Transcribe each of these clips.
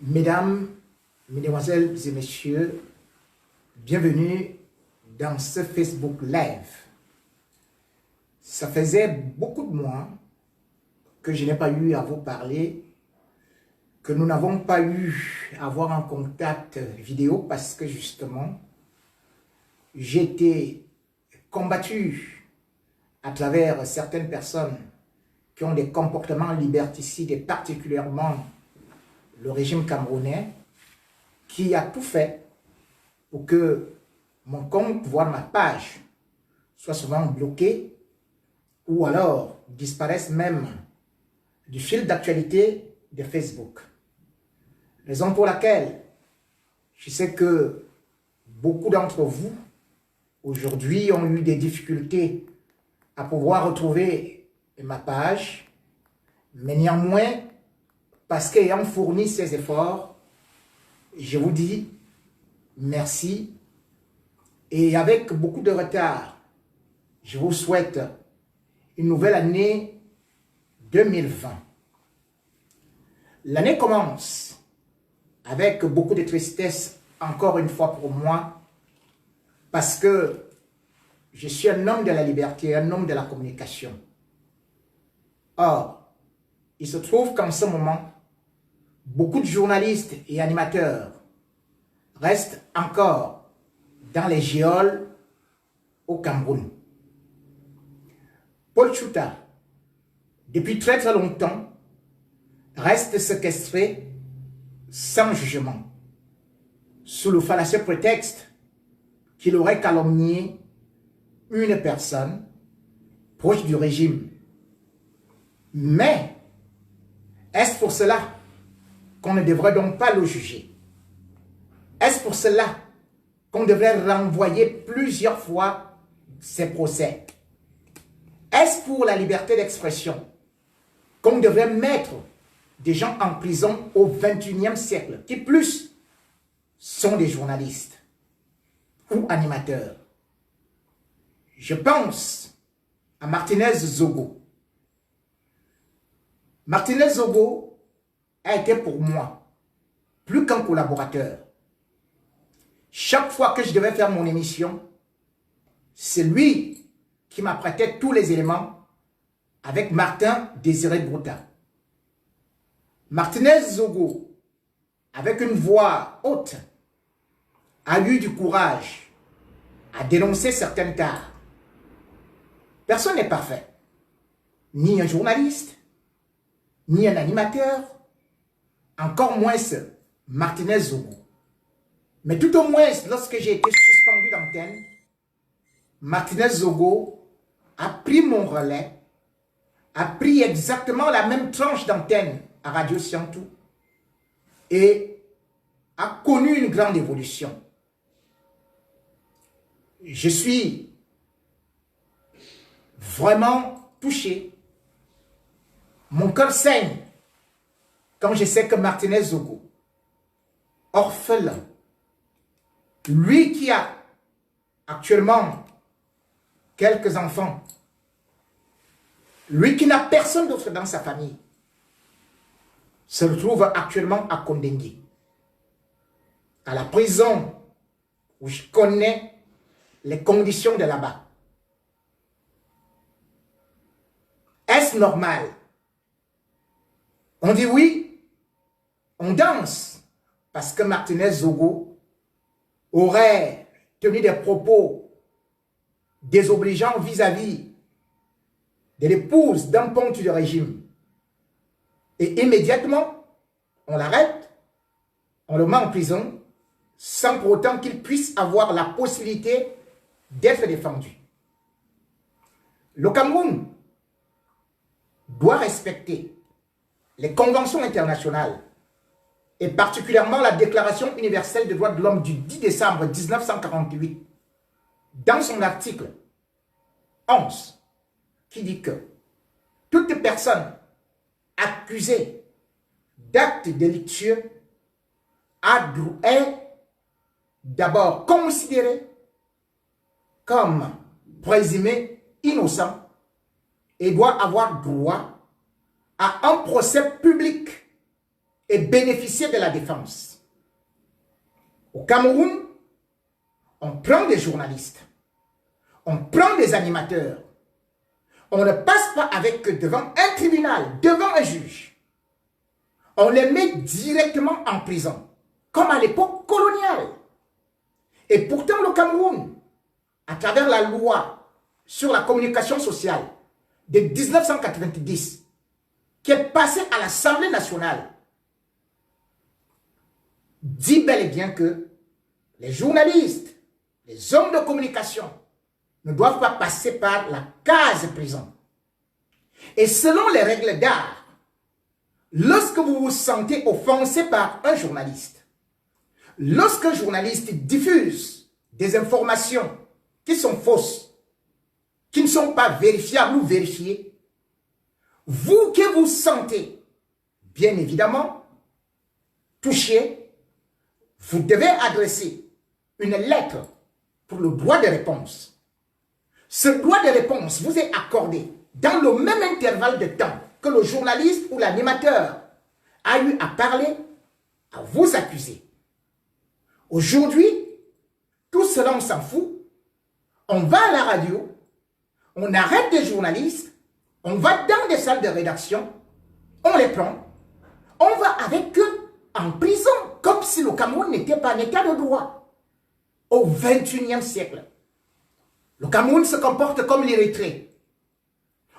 Mesdames, Mesdemoiselles et Messieurs, bienvenue dans ce Facebook Live. Ça faisait beaucoup de mois que je n'ai pas eu à vous parler, que nous n'avons pas eu à avoir un contact vidéo parce que justement, j'ai été combattu à travers certaines personnes qui ont des comportements liberticides et particulièrement le régime camerounais qui a tout fait pour que mon compte, voire ma page, soit souvent bloqué ou alors disparaisse même du fil d'actualité de Facebook. Raison pour laquelle je sais que beaucoup d'entre vous aujourd'hui ont eu des difficultés à pouvoir retrouver ma page, mais néanmoins, parce qu'ayant fourni ces efforts, je vous dis merci. Et avec beaucoup de retard, je vous souhaite une nouvelle année 2020. L'année commence avec beaucoup de tristesse, encore une fois pour moi, parce que je suis un homme de la liberté, un homme de la communication. Or, il se trouve qu'en ce moment, beaucoup de journalistes et animateurs restent encore dans les geôles au Cameroun. Paul Chouta, depuis très très longtemps, reste séquestré sans jugement, sous le fallacieux prétexte qu'il aurait calomnié une personne proche du régime. Mais, est-ce pour cela qu'on ne devrait donc pas le juger? Est-ce pour cela qu'on devrait renvoyer plusieurs fois ces procès? Est-ce pour la liberté d'expression qu'on devrait mettre des gens en prison au XXIe siècle, qui plus sont des journalistes ou animateurs? Je pense à Martinez Zogo. Martinez Zogo a été pour moi plus qu'un collaborateur. Chaque fois que je devais faire mon émission, c'est lui qui m'apprêtait tous les éléments avec Martin Désiré Brouta. Martinez Zogo, avec une voix haute, a eu du courage à dénoncer certaines tares. Personne n'est parfait, ni un journaliste, ni un animateur, encore moins Martinez Zogo. Mais tout au moins, lorsque j'ai été suspendu d'antenne, Martinez Zogo a pris mon relais, a pris exactement la même tranche d'antenne à Radio Siantou et a connu une grande évolution. Je suis vraiment touché. Mon cœur saigne quand je sais que Martinez Zogo, orphelin, lui qui a actuellement quelques enfants, lui qui n'a personne d'autre dans sa famille, se retrouve actuellement à Kondengi, à la prison où je connais les conditions de là-bas. Est-ce normal? On dit oui, on danse, parce que Martinez Zogo aurait tenu des propos désobligeants vis-à-vis de l'épouse d'un ponte du régime. Et immédiatement, on l'arrête, on le met en prison, sans pour autant qu'il puisse avoir la possibilité d'être défendu. Le Cameroun doit respecter les conventions internationales et particulièrement la Déclaration universelle des droits de l'homme du 10 décembre 1948, dans son article 11, qui dit que toute personne accusée d'actes délictueux est d'abord considérée comme présumée innocent et doit avoir droit à un procès public et bénéficier de la défense. Au Cameroun, on prend des journalistes, on prend des animateurs, on ne passe pas avec eux devant un tribunal, devant un juge. On les met directement en prison, comme à l'époque coloniale. Et pourtant, le Cameroun, à travers la loi sur la communication sociale de 1990, qui est passée à l'Assemblée nationale, dit bel et bien que les journalistes, les hommes de communication ne doivent pas passer par la case prison. Et selon les règles d'art, lorsque vous vous sentez offensé par un journaliste, lorsqu'un journaliste diffuse des informations qui sont fausses, qui ne sont pas vérifiables ou vérifiées, vous qui vous sentez, bien évidemment, touché, vous devez adresser une lettre pour le droit de réponse. Ce droit de réponse vous est accordé dans le même intervalle de temps que le journaliste ou l'animateur a eu à parler, à vous accuser. Aujourd'hui, tout cela on s'en fout. On va à la radio, on arrête des journalistes, on va dans des salles de rédaction, on les prend, on va avec eux en prison, comme si le Cameroun n'était pas un état de droit. Au XXIe siècle, le Cameroun se comporte comme l'Érythrée.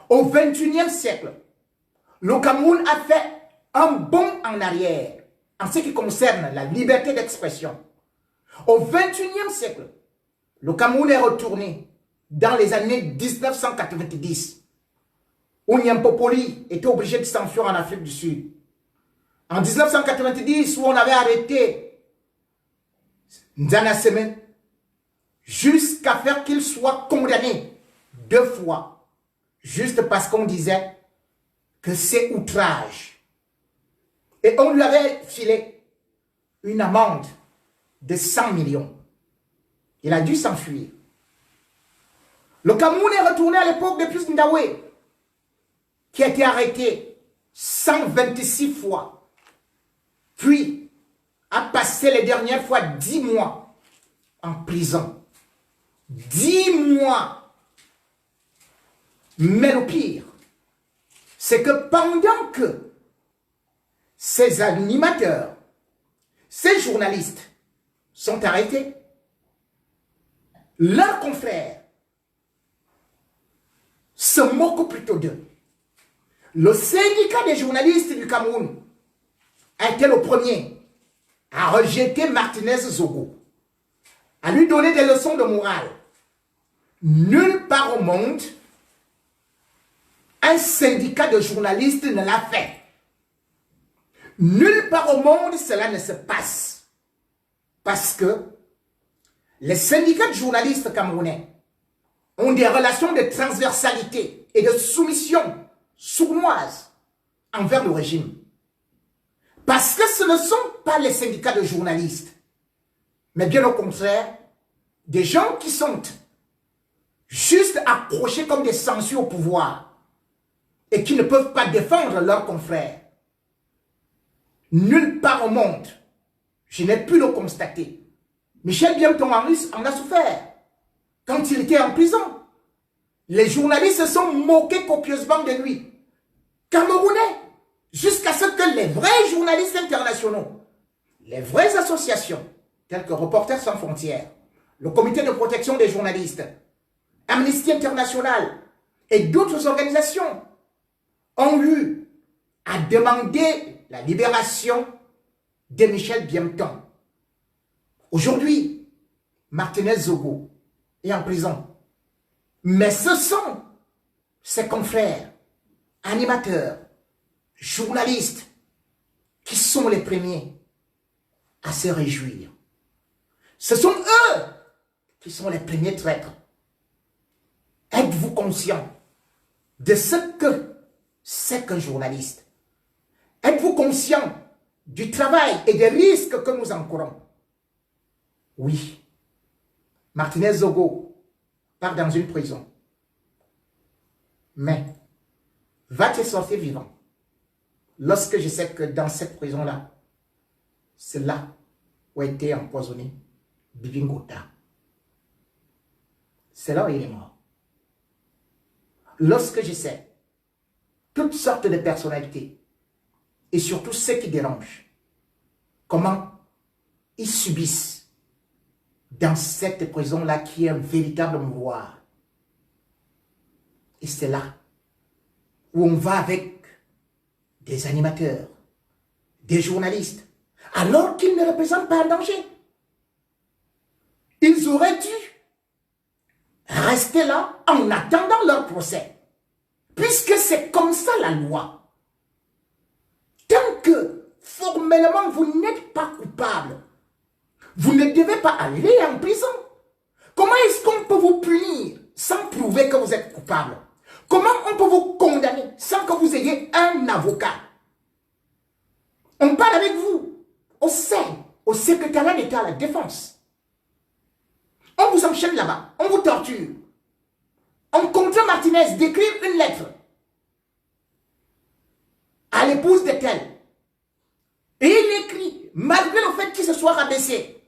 Au XXIe siècle, le Cameroun a fait un bond en arrière en ce qui concerne la liberté d'expression. Au XXIe siècle, le Cameroun est retourné dans les années 1990, où Niampopoli était obligé de s'enfuir en Afrique du Sud. En 1990, où on avait arrêté Nzana Semen, jusqu'à faire qu'il soit condamné 2 fois, juste parce qu'on disait que c'est outrage. Et on lui avait filé une amende de 100 millions. Il a dû s'enfuir. Le Cameroun est retourné à l'époque de Pius Ndawe, qui a été arrêté 126 fois, puis a passé les dernières fois 10 mois en prison. 10 mois. Mais le pire, c'est que pendant que ces animateurs, ces journalistes sont arrêtés, leurs confrères se moquent plutôt d'eux. Le syndicat des journalistes du Cameroun a été le premier à rejeter Martinez Zogo, à lui donner des leçons de morale. Nulle part au monde, un syndicat de journalistes ne l'a fait. Nulle part au monde, cela ne se passe. Parce que les syndicats de journalistes camerounais ont des relations de transversalité et de soumission sournoise envers le régime. Parce que ce ne sont pas les syndicats de journalistes, mais bien au contraire, des gens qui sont juste accrochés comme des sangsues au pouvoir et qui ne peuvent pas défendre leurs confrères. Nulle part au monde, je n'ai pu le constater. Michel Biamton-Henry en a souffert quand il était en prison. Les journalistes se sont moqués copieusement de lui. Camerounais, jusqu'à ce que les vrais journalistes internationaux, les vraies associations, telles que Reporters sans frontières, le Comité de protection des journalistes, Amnesty International et d'autres organisations ont eu à demander la libération de Michel Biamton. Aujourd'hui, Martinez Zogo est en prison. Mais ce sont ses confrères, animateurs, journalistes, qui sont les premiers à se réjouir. Ce sont eux qui sont les premiers traîtres. Êtes-vous conscient de ce que c'est qu'un journaliste? Êtes-vous conscient du travail et des risques que nous encourons? Oui, Martinez Zogo part dans une prison. Mais va-t-il sortir vivant? lorsque je sais que dans cette prison-là, c'est là où a été empoisonné Bibi Ngota. C'est là où il est mort. Lorsque je sais toutes sortes de personnalités, et surtout ceux qui dérangent, comment ils subissent dans cette prison-là qui est un véritable mouroir. Et c'est là où on va avec des animateurs, des journalistes, alors qu'ils ne représentent pas un danger. Ils auraient dû rester là en attendant leur procès. Puisque c'est comme ça la loi. Tant que formellement vous n'êtes pas coupable, vous ne devez pas aller en prison. Comment est-ce qu'on peut vous punir sans prouver que vous êtes coupable? Comment on peut vous condamner sans que vous ayez un avocat? On parle avec vous au secrétariat d'État à la défense. On vous enchaîne là-bas, on vous torture. On contraint Martinez d'écrire une lettre à l'épouse de tel. Et il écrit, malgré le fait qu'il se soit rabaissé,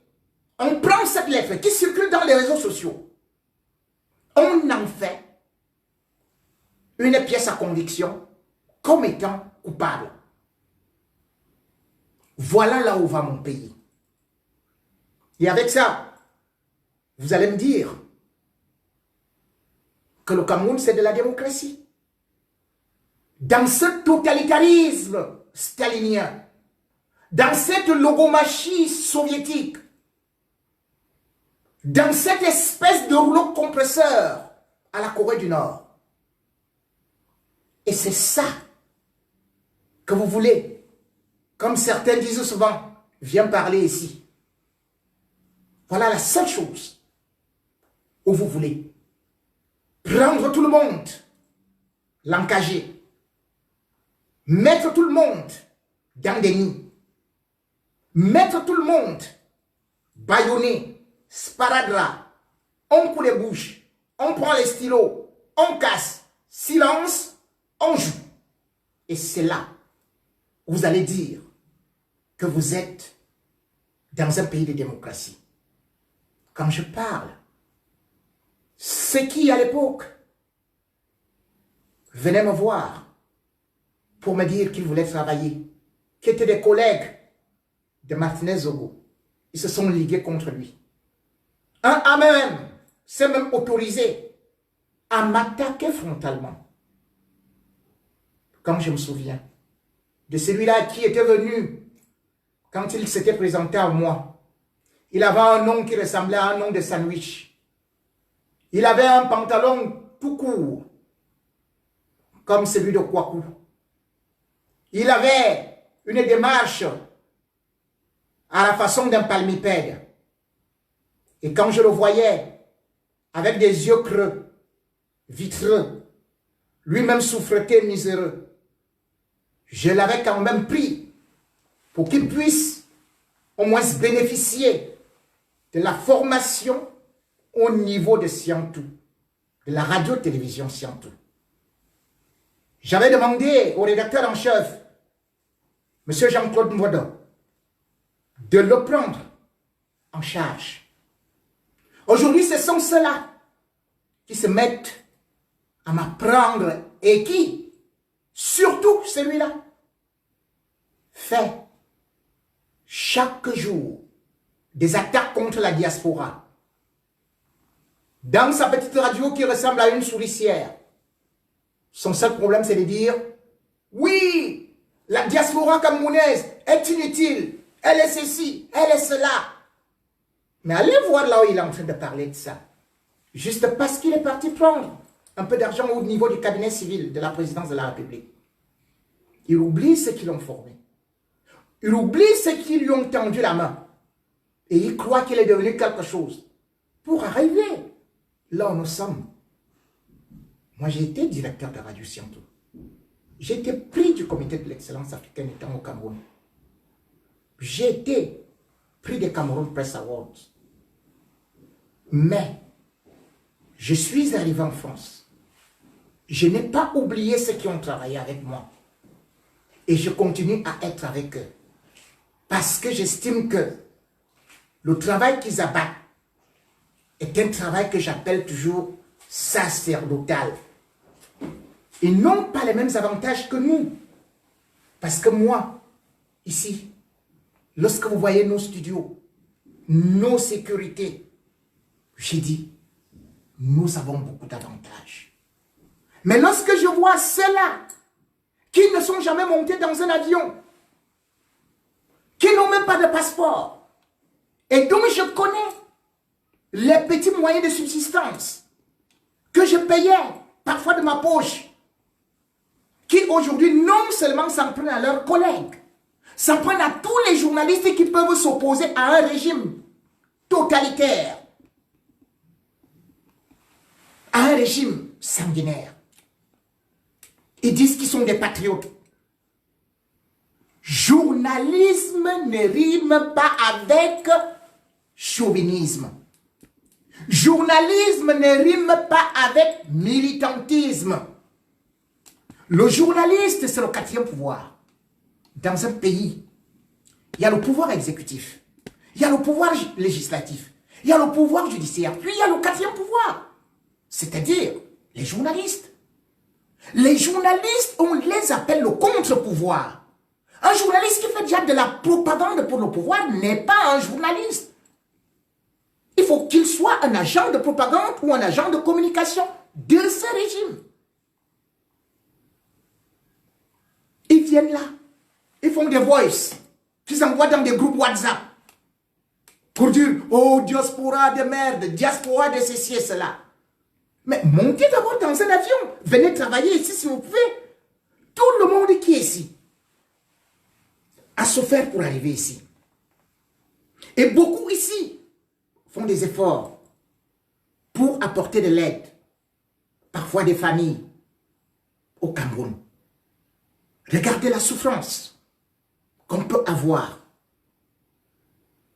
on prend cette lettre qui circule dans les réseaux sociaux. On en fait une pièce à conviction comme étant coupable. Voilà là où va mon pays. Et avec ça, vous allez me dire que le Cameroun, c'est de la démocratie. Dans ce totalitarisme stalinien, dans cette logomachie soviétique, dans cette espèce de rouleau compresseur à la Corée du Nord. Et c'est ça que vous voulez, comme certains disent souvent, viens parler ici. Voilà la seule chose où vous voulez prendre tout le monde, l'encager, mettre tout le monde dans des nids, mettre tout le monde bâillonné, sparadrap, on coule les bouches, on prend les stylos, on casse, silence, on joue. Et c'est là où vous allez dire que vous êtes dans un pays de démocratie. Quand je parle, ceux qui, à l'époque, venaient me voir pour me dire qu'ils voulaient travailler, qui étaient des collègues de Martinez Zogo, ils se sont ligués contre lui. Un a même s'est même autorisé à m'attaquer frontalement. Quand je me souviens de celui-là qui était venu, quand il s'était présenté à moi, il avait un nom qui ressemblait à un nom de sandwich. Il avait un pantalon tout court, comme celui de Kwaku. Il avait une démarche à la façon d'un palmipède. Et quand je le voyais, avec des yeux creux, vitreux, lui-même souffreté, miséreux, je l'avais quand même pris pour qu'il puisse au moins bénéficier de la formation au niveau de Siantou, de la radio-télévision Siantou. J'avais demandé au rédacteur en chef, M. Jean-Claude Mwodo, de le prendre en charge. Aujourd'hui, ce sont ceux-là qui se mettent à m'apprendre et qui, surtout celui-là, fait chaque jour des attaques contre la diaspora. Dans sa petite radio qui ressemble à une souricière, son seul problème c'est de dire « Oui, la diaspora camerounaise est inutile, elle est ceci, elle est cela. » Mais allez voir là où il est en train de parler de ça. Juste parce qu'il est parti prendre un peu d'argent au niveau du cabinet civil de la présidence de la République. Il oublie ceux qui l'ont formé. Il oublie ceux qui lui ont tendu la main. Et il croit qu'il est devenu quelque chose. Pour arriver là où nous sommes. Moi, j'ai été directeur de Radio Siantou. J'ai été prix du comité de l'excellence africaine étant au Cameroun. J'ai été prix des Cameroun Press Awards. Mais, je suis arrivé en France. Je n'ai pas oublié ceux qui ont travaillé avec moi. Et je continue à être avec eux. Parce que j'estime que le travail qu'ils abattent est un travail que j'appelle toujours sacerdotal. Ils n'ont pas les mêmes avantages que nous. Parce que moi, ici, lorsque vous voyez nos studios, nos sécurités, j'ai dit, nous avons beaucoup d'avantages. Mais lorsque je vois ceux-là qui ne sont jamais montés dans un avion, qui n'ont même pas de passeport, et dont je connais les petits moyens de subsistance que je payais parfois de ma poche, qui aujourd'hui non seulement s'en prennent à leurs collègues, s'en prennent à tous les journalistes qui peuvent s'opposer à un régime totalitaire, à un régime sanguinaire. Ils disent qu'ils sont des patriotes. Journalisme ne rime pas avec chauvinisme. Journalisme ne rime pas avec militantisme. Le journaliste, c'est le quatrième pouvoir. Dans un pays, il y a le pouvoir exécutif, il y a le pouvoir législatif, il y a le pouvoir judiciaire, puis il y a le quatrième pouvoir, c'est-à-dire les journalistes. Les journalistes, on les appelle le contre-pouvoir. Un journaliste qui fait déjà de la propagande pour le pouvoir n'est pas un journaliste. Il faut qu'il soit un agent de propagande ou un agent de communication de ce régime. Ils viennent là, ils font des voices, qu'ils envoient dans des groupes WhatsApp pour dire, oh, diaspora de merde, diaspora de ceci et cela. Mais montez d'abord dans un avion, venez travailler ici si vous pouvez. Tout le monde qui est ici a souffert pour arriver ici. Et beaucoup ici font des efforts pour apporter de l'aide, parfois des familles, au Cameroun. Regardez la souffrance qu'on peut avoir.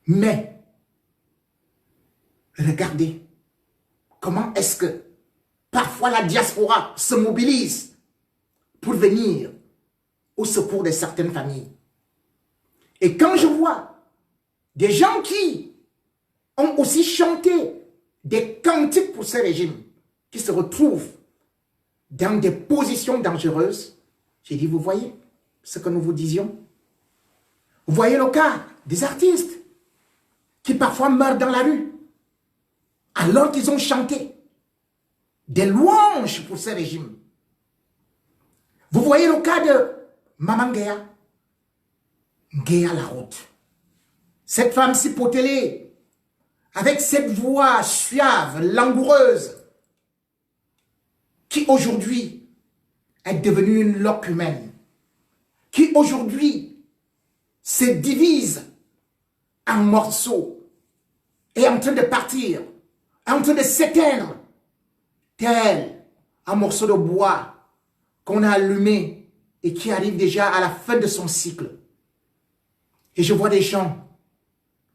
Mais, regardez comment est-ce que parfois la diaspora se mobilise pour venir au secours de certaines familles. Et quand je vois des gens qui ont aussi chanté des cantiques pour ce régime, qui se retrouvent dans des positions dangereuses, j'ai dit, vous voyez ce que nous vous disions? Vous voyez le cas des artistes qui parfois meurent dans la rue alors qu'ils ont chanté des louanges pour ce régime. Vous voyez le cas de Maman Guéa, Guéa la route. Cette femme si potelée, avec cette voix suave, langoureuse, qui aujourd'hui est devenue une loque humaine, qui aujourd'hui se divise en morceaux, est en train de partir, est en train de s'éteindre, tel un morceau de bois qu'on a allumé et qui arrive déjà à la fin de son cycle. Et je vois des gens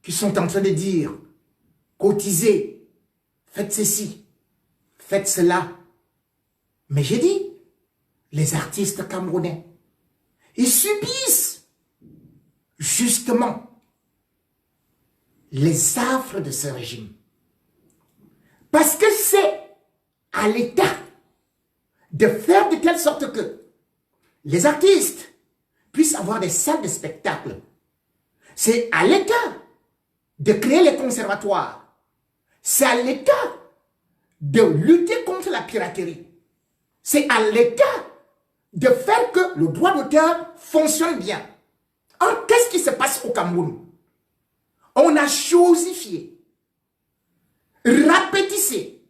qui sont en train de dire, cotisez, faites ceci, faites cela. Mais j'ai dit, les artistes camerounais, ils subissent justement les affres de ce régime. Parce que c'est à l'État de faire de telle sorte que les artistes puissent avoir des salles de spectacle. C'est à l'État de créer les conservatoires. C'est à l'État de lutter contre la piraterie. C'est à l'État de faire que le droit d'auteur fonctionne bien. Alors, qu'est-ce qui se passe au Cameroun? On a chosifié, rapétissé,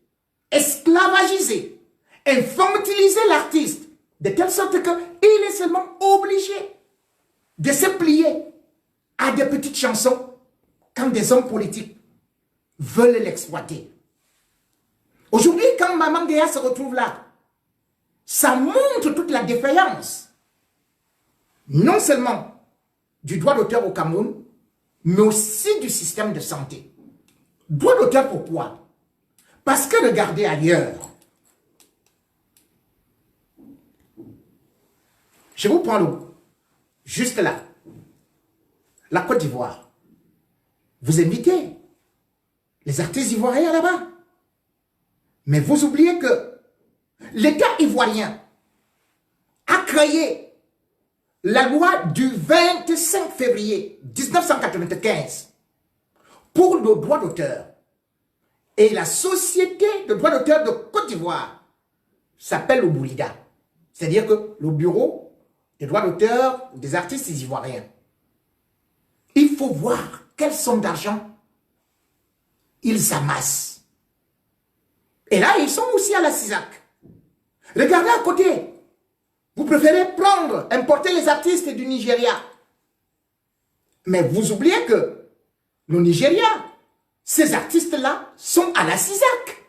esclavagisé, infantilisé l'artiste, de telle sorte qu'il est seulement obligé de se plier à des petites chansons quand des hommes politiques veulent l'exploiter. Aujourd'hui, quand Maman Guéa se retrouve là, ça montre toute la défaillance, non seulement du droit d'auteur au Cameroun, mais aussi du système de santé. Droit d'auteur pourquoi? Parce que regardez ailleurs. Je vous prends juste là, la Côte d'Ivoire, vous invitez les artistes ivoiriens là-bas. Mais vous oubliez que l'État ivoirien a créé la loi du 25 février 1995 pour le droit d'auteur. Et la société de droit d'auteur de Côte d'Ivoire s'appelle le Boulida. C'est-à-dire que le bureau des droits d'auteur des artistes ivoiriens. Il faut voir quelle somme d'argent ils amassent. Et là, ils sont aussi à la CISAC. Regardez à côté. Vous préférez prendre, importer les artistes du Nigeria. Mais vous oubliez que le Nigeria, ces artistes-là sont à la CISAC.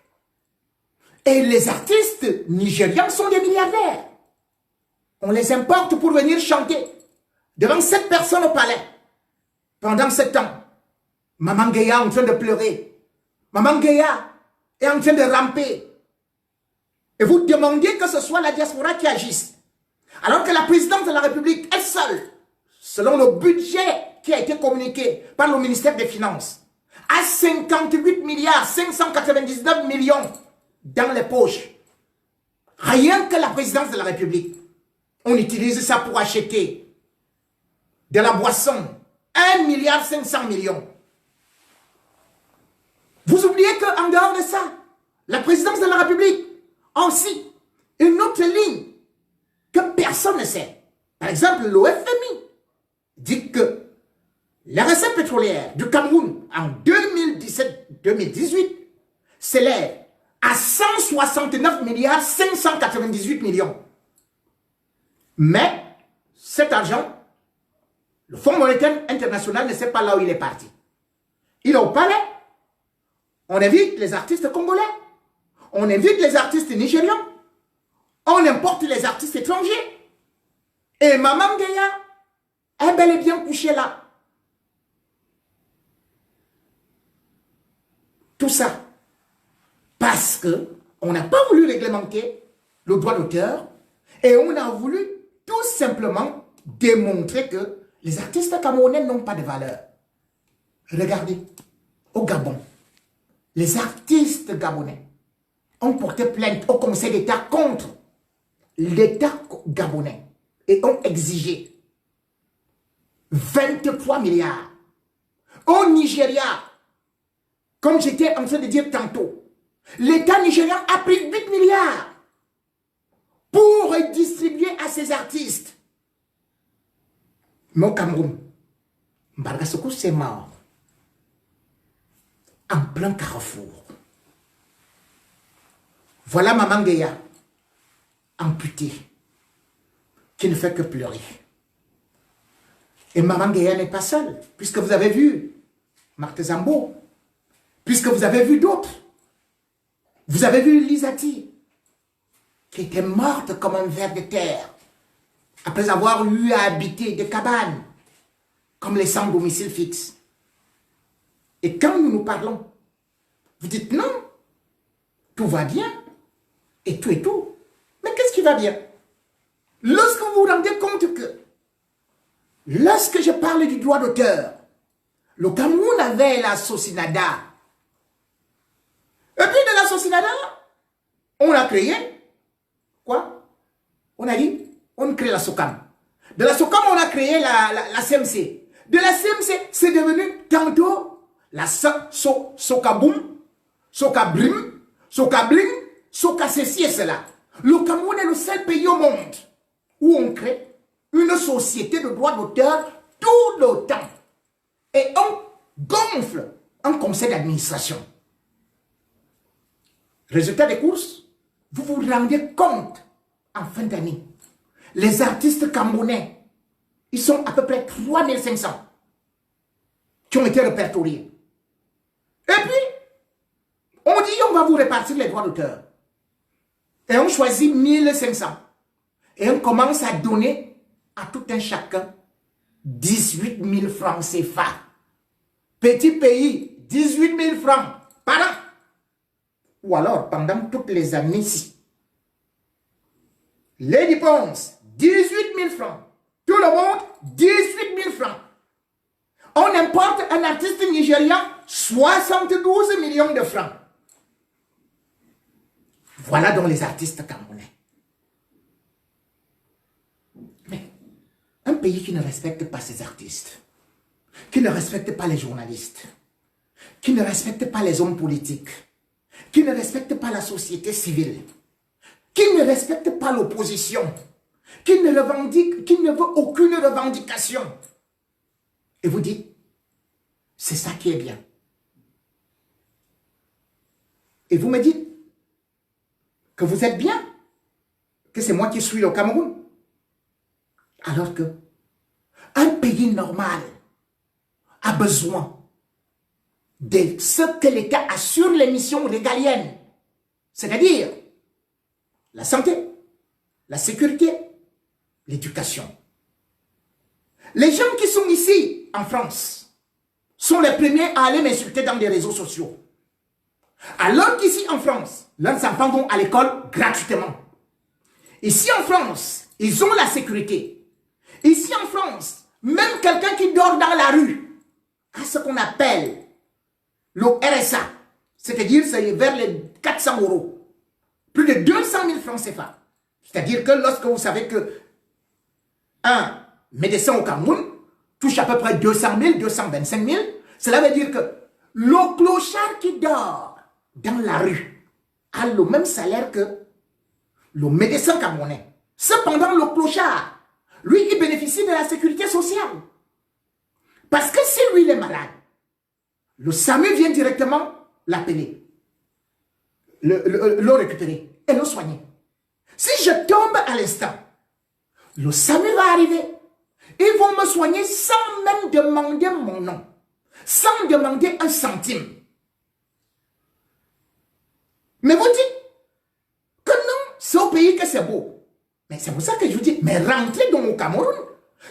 Et les artistes nigérians sont des milliardaires. On les importe pour venir chanter devant 7 personnes au palais. Pendant 7 ans, Maman Gueye est en train de pleurer. Maman Gueye est en train de ramper. Et vous demandez que ce soit la diaspora qui agisse. Alors que la présidente de la République, elle seule, selon le budget qui a été communiqué par le ministère des Finances, a 58 milliards 599 millions dans les poches. Rien que la présidence de la République. On utilise ça pour acheter de la boisson. 1 milliard 500 millions. Vous oubliez qu'en dehors de ça, la présidence de la République a aussi une autre ligne que personne ne sait. Par exemple, l'OFMI dit que la recette pétrolière du Cameroun en 2017-2018 s'élève à 169 milliards 598 millions. Mais cet argent, le Fonds monétaire international ne sait pas là où il est parti. Il est au palais. On invite les artistes congolais. On invite les artistes nigérians. On importe les artistes étrangers. Et Maman Gueye est bel et bien couchée là. Tout ça parce qu'on n'a pas voulu réglementer le droit d'auteur et on a voulu tout simplement démontrer que les artistes camerounais n'ont pas de valeur. Regardez, au Gabon, les artistes gabonais ont porté plainte au Conseil d'État contre l'État gabonais et ont exigé 23 milliards. Au Nigeria, comme j'étais en train de dire tantôt, l'État nigérian a pris 8 milliards pour distribuer à ses artistes. Mais au Cameroun, Mbargasoko s'est mort en plein carrefour. Voilà Maman Gueye, amputée, qui ne fait que pleurer. Et Maman Gueye n'est pas seule, puisque vous avez vu Marthe Zambo, puisque vous avez vu d'autres. Vous avez vu Lisati, qui était morte comme un ver de terre, après avoir eu à habiter des cabanes, comme les sans domicile fixe. Et quand nous nous parlons, vous dites non, tout va bien, et tout. Mais qu'est-ce qui va bien? Lorsque vous vous rendez compte que, lorsque je parle du droit d'auteur, le Cameroun avait la Sosinada. Et puis de la Sosinada, on a créé, quoi? On a dit, on crée la SOCAM. De la SOCAM, on a créé la CMC. De la CMC, c'est devenu tantôt la Socaboum, Socabrim, Socabling, Soca ceci et cela. Le Cameroun est le seul pays au monde où on crée une société de droit d'auteur tout le temps. Et on gonfle un conseil d'administration. Résultat des courses, vous vous rendez compte, en fin d'année, les artistes camerounais, ils sont à peu près 3500 qui ont été répertoriés. Et puis, on dit on va vous répartir les droits d'auteur. Et on choisit 1500. Et on commence à donner à tout un chacun 18 000 francs CFA. Petit pays, 18 000 francs par an. Ou alors pendant toutes les années-ci. Lady Ponce, 18 000 francs Tout le monde, 18 000 francs. On importe un artiste nigérian, 72 millions de francs. Voilà donc les artistes camerounais. Mais un pays qui ne respecte pas ses artistes, qui ne respecte pas les journalistes, qui ne respecte pas les hommes politiques, qui ne respecte pas la société civile, qui ne respecte pas l'opposition, qui ne revendique, qui ne veut aucune revendication. Et vous dites, c'est ça qui est bien. Et vous me dites que vous êtes bien, que c'est moi qui suis le Cameroun. Alors que un pays normal a besoin de ce que l'État assure les missions régaliennes, c'est-à-dire la santé, la sécurité, l'éducation. Les gens qui sont ici en France sont les premiers à aller m'insulter dans les réseaux sociaux. Alors qu'ici en France, leurs enfants vont à l'école gratuitement. Ici en France, ils ont la sécurité. Ici en France, même quelqu'un qui dort dans la rue a ce qu'on appelle le RSA, c'est-à-dire c'est vers les 400 €. Plus de 200 000 francs CFA. C'est-à-dire que lorsque vous savez que un médecin au Cameroun touche à peu près 200 000, 225 000, cela veut dire que le clochard qui dort dans la rue a le même salaire que le médecin camerounais. Cependant, le clochard, lui, il bénéficie de la sécurité sociale. Parce que si lui, il est malade, le SAMU vient directement l'appeler, le récupérer et le soigner. Si je tombe à l'instant, le SAMU va arriver. Ils vont me soigner sans même demander mon nom, sans demander un centime. Mais vous dites que non, c'est au pays que c'est beau. Mais c'est pour ça que je vous dis, mais rentrez dans le Cameroun,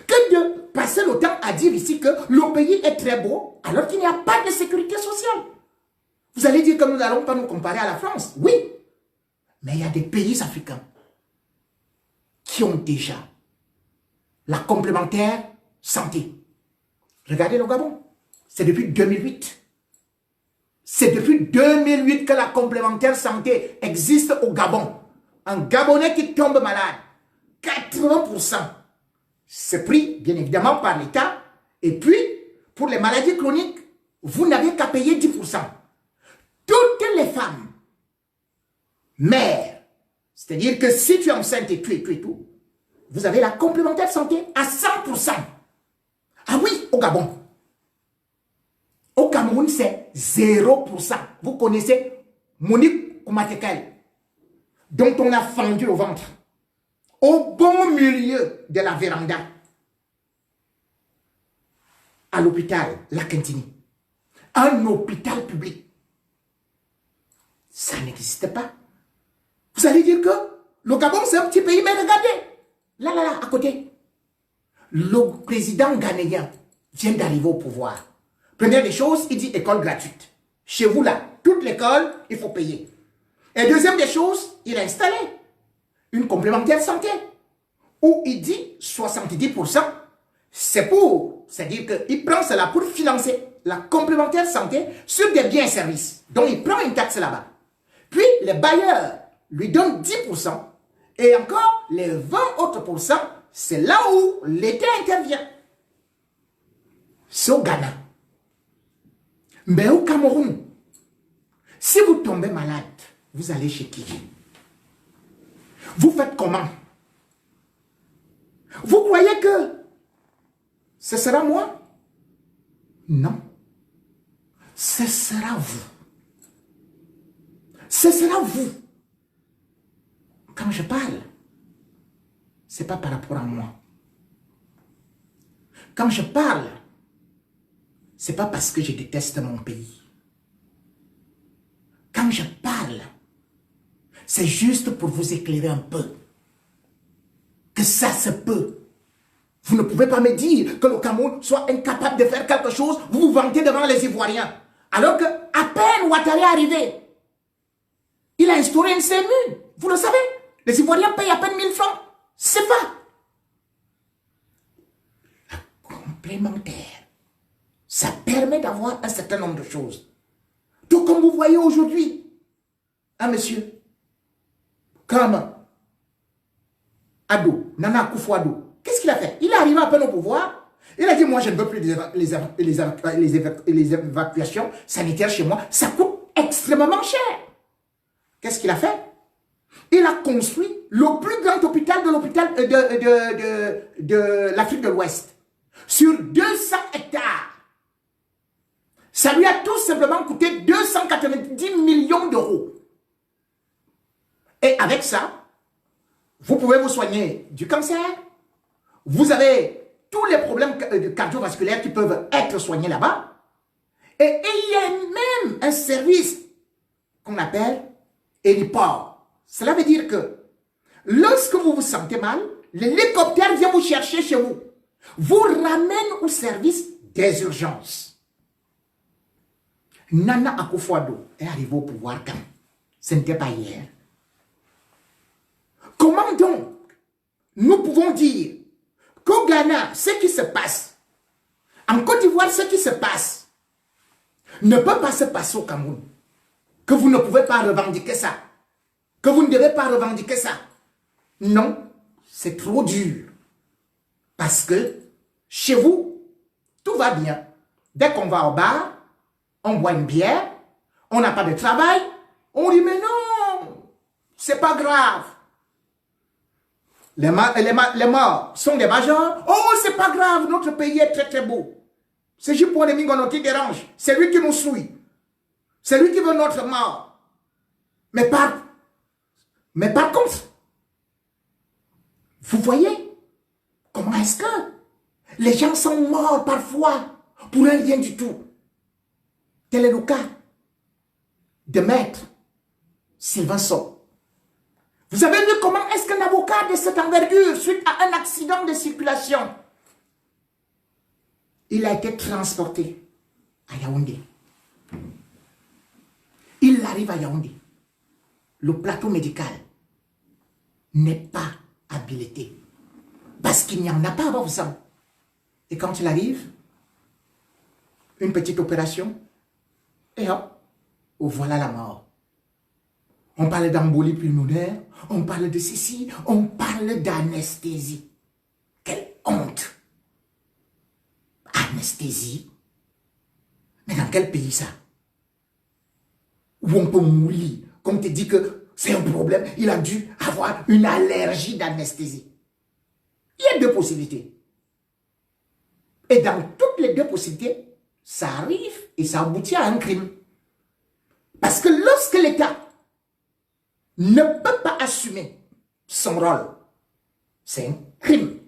que de passer le temps à dire ici que le pays est très beau, alors qu'il n'y a pas de sécurité sociale. Vous allez dire que nous n'allons pas nous comparer à la France. Oui, mais il y a des pays africains qui ont déjà la complémentaire santé. Regardez le Gabon, c'est depuis 2008. C'est depuis 2008 que la complémentaire santé existe au Gabon. Un Gabonais qui tombe malade, 80%, c'est pris bien évidemment par l'État. Et puis, pour les maladies chroniques, vous n'avez qu'à payer 10%. Toutes les femmes, mères, c'est-à-dire que si tu es enceinte et tout, vous avez la complémentaire santé à 100%. Ah oui, au Gabon. Au Cameroun, c'est 0%. Vous connaissez Monique Koumatekel, dont on a fendu le ventre, au bon milieu de la véranda, à l'hôpital La Quintini. Un hôpital public. Ça n'existe pas. Vous allez dire que le Gabon, c'est un petit pays, mais regardez, là, à côté. Le président ghanéen vient d'arriver au pouvoir. Première des choses, il dit école gratuite. Chez vous, là, toute l'école, il faut payer. Et deuxième des choses, il a installé une complémentaire santé, où il dit 70%, c'est pour, c'est-à-dire qu'il prend cela pour financer la complémentaire santé sur des biens et services. Donc, il prend une taxe là-bas. Puis, les bailleurs lui donnent 10%, et encore, les 20 autres pourcents, c'est là où l'État intervient. C'est au Ghana. Mais au Cameroun, si vous tombez malade, vous allez chez qui? Vous faites comment? Vous croyez que ce sera moi? Non. Ce sera vous. Ce sera vous. Quand je parle, ce n'est pas par rapport à moi. Quand je parle, ce n'est pas parce que je déteste mon pays. Quand je parle, c'est juste pour vous éclairer un peu. Que ça se peut. Vous ne pouvez pas me dire que le Cameroun soit incapable de faire quelque chose, vous vous vantez devant les Ivoiriens. Alors que, à peine Ouattara est arrivé, il a instauré une CMU. Vous le savez, les Ivoiriens payent à peine 1000 francs. C'est pas. supplémentaire. Ça permet d'avoir un certain nombre de choses. Tout comme vous voyez aujourd'hui, un monsieur comme Addo, Nana Akufo-Addo, qu'est-ce qu'il a fait? Il est arrivé à peine au pouvoir. Il a dit, moi, je ne veux plus les évacuations sanitaires chez moi. Ça coûte extrêmement cher. Qu'est-ce qu'il a fait? Il a construit le plus grand hôpital de l'Afrique de l'Ouest. Sur 200 hectares. Ça lui a tout simplement coûté 290 millions d'euros. Et avec ça, vous pouvez vous soigner du cancer. Vous avez tous les problèmes cardiovasculaires qui peuvent être soignés là-bas. Et il y a même un service qu'on appelle héliport. Cela veut dire que lorsque vous vous sentez mal, l'hélicoptère vient vous chercher chez vous. Vous ramène au service des urgences. Nana Akufo-Addo est arrivé au pouvoir quand? Ce n'était pas hier. Comment donc nous pouvons dire qu'au Ghana, ce qui se passe, en Côte d'Ivoire, ce qui se passe, ne peut pas se passer au Cameroun? Que vous ne pouvez pas revendiquer ça? Que vous ne devez pas revendiquer ça? Non, c'est trop dur. Parce que chez vous, tout va bien. Dès qu'on va au bar, on boit une bière, on n'a pas de travail, on dit mais non, c'est pas grave. Les morts sont des majors. Oh, c'est pas grave, notre pays est très très beau. C'est juste pour les Mingono qui dérange. C'est lui qui nous suit. C'est lui qui veut notre mort. Mais par contre, vous voyez comment est-ce que les gens sont morts parfois pour un rien du tout. Tel est le cas de Maître Sylvain Sow. Vous avez vu comment est-ce qu'un avocat de cette envergure, suite à un accident de circulation, il a été transporté à Yaoundé. Il arrive à Yaoundé. Le plateau médical n'est pas habilité. Parce qu'il n'y en a pas à Bafoussam. Et quand il arrive, une petite opération, et hop, voilà la mort. On parle d'embolie pulmonaire, on parle de ceci, on parle d'anesthésie. Quelle honte! Anesthésie? Mais dans quel pays ça? Où on peut mourir, comme tu dis que c'est un problème, il a dû avoir une allergie d'anesthésie. Il y a deux possibilités. Et dans toutes les deux possibilités, ça arrive et ça aboutit à un crime. Parce que lorsque l'État ne peut pas assumer son rôle, c'est un crime.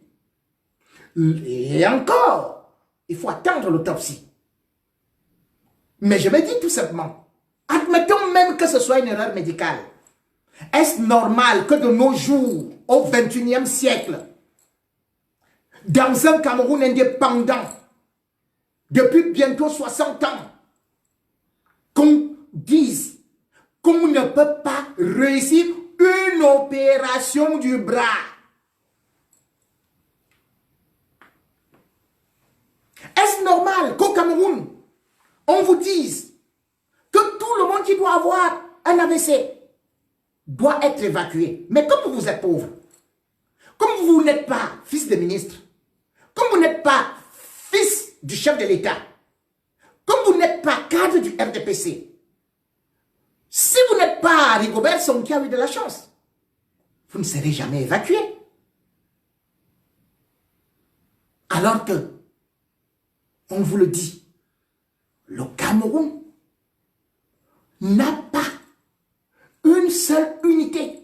Et encore, il faut attendre l'autopsie. Mais je me dis tout simplement, admettons même que ce soit une erreur médicale. Est-ce normal que de nos jours, au XXIe siècle, dans un Cameroun indépendant, depuis bientôt 60 ans, qu'on dise qu'on ne peut pas réussir une opération du bras? Est-ce normal qu'au Cameroun, on vous dise que tout le monde qui doit avoir un AVC doit être évacué? Mais comme vous êtes pauvre, comme vous n'êtes pas fils de ministre, comme vous n'êtes pas fils du chef de l'État, comme vous n'êtes pas cadre du RDPC, si vous n'êtes pas Rigobert Song qui a eu de la chance, vous ne serez jamais évacué. Alors que, on vous le dit, le Cameroun n'a pas une seule unité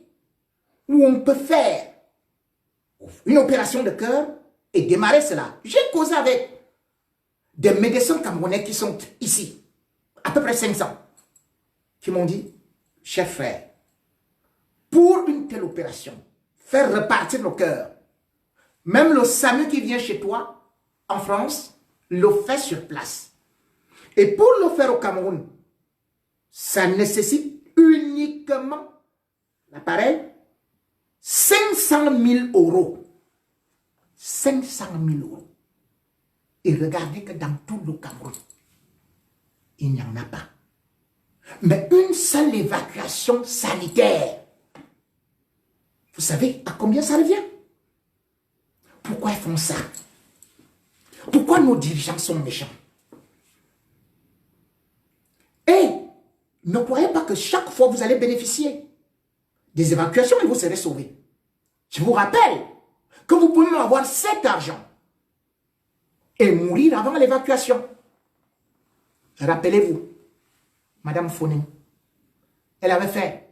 où on peut faire une opération de cœur et démarrer cela. J'ai causé avec des médecins camerounais qui sont ici, à peu près 500, qui m'ont dit, cher frère, pour une telle opération, faire repartir le cœur, même le SAMU qui vient chez toi, en France, le fait sur place. Et pour le faire au Cameroun, ça nécessite uniquement l'appareil 500 000 euros. 500 000 euros. Et regardez que dans tout le Cameroun, il n'y en a pas. Mais une seule évacuation sanitaire. Vous savez à combien ça revient? Pourquoi ils font ça? Pourquoi nos dirigeants sont méchants? Et ne croyez pas que chaque fois vous allez bénéficier des évacuations et vous serez sauvés. Je vous rappelle que vous pouvez avoir cet argent et mourir avant l'évacuation. Rappelez-vous, Madame Foné, elle avait fait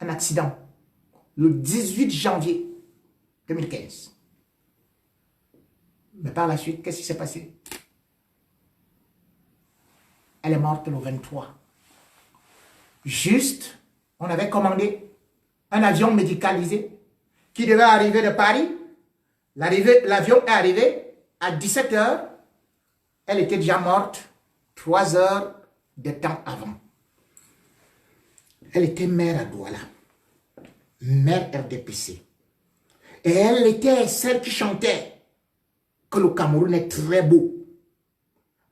un accident le 18 janvier 2015. Mais par la suite, qu'est-ce qui s'est passé? Elle est morte le 23. Juste, on avait commandé un avion médicalisé qui devait arriver de Paris. L'avion est arrivé à 17 h. Elle était déjà morte 3 heures de temps avant. Elle était maire à Douala, maire RDPC. Et elle était celle qui chantait que le Cameroun est très beau,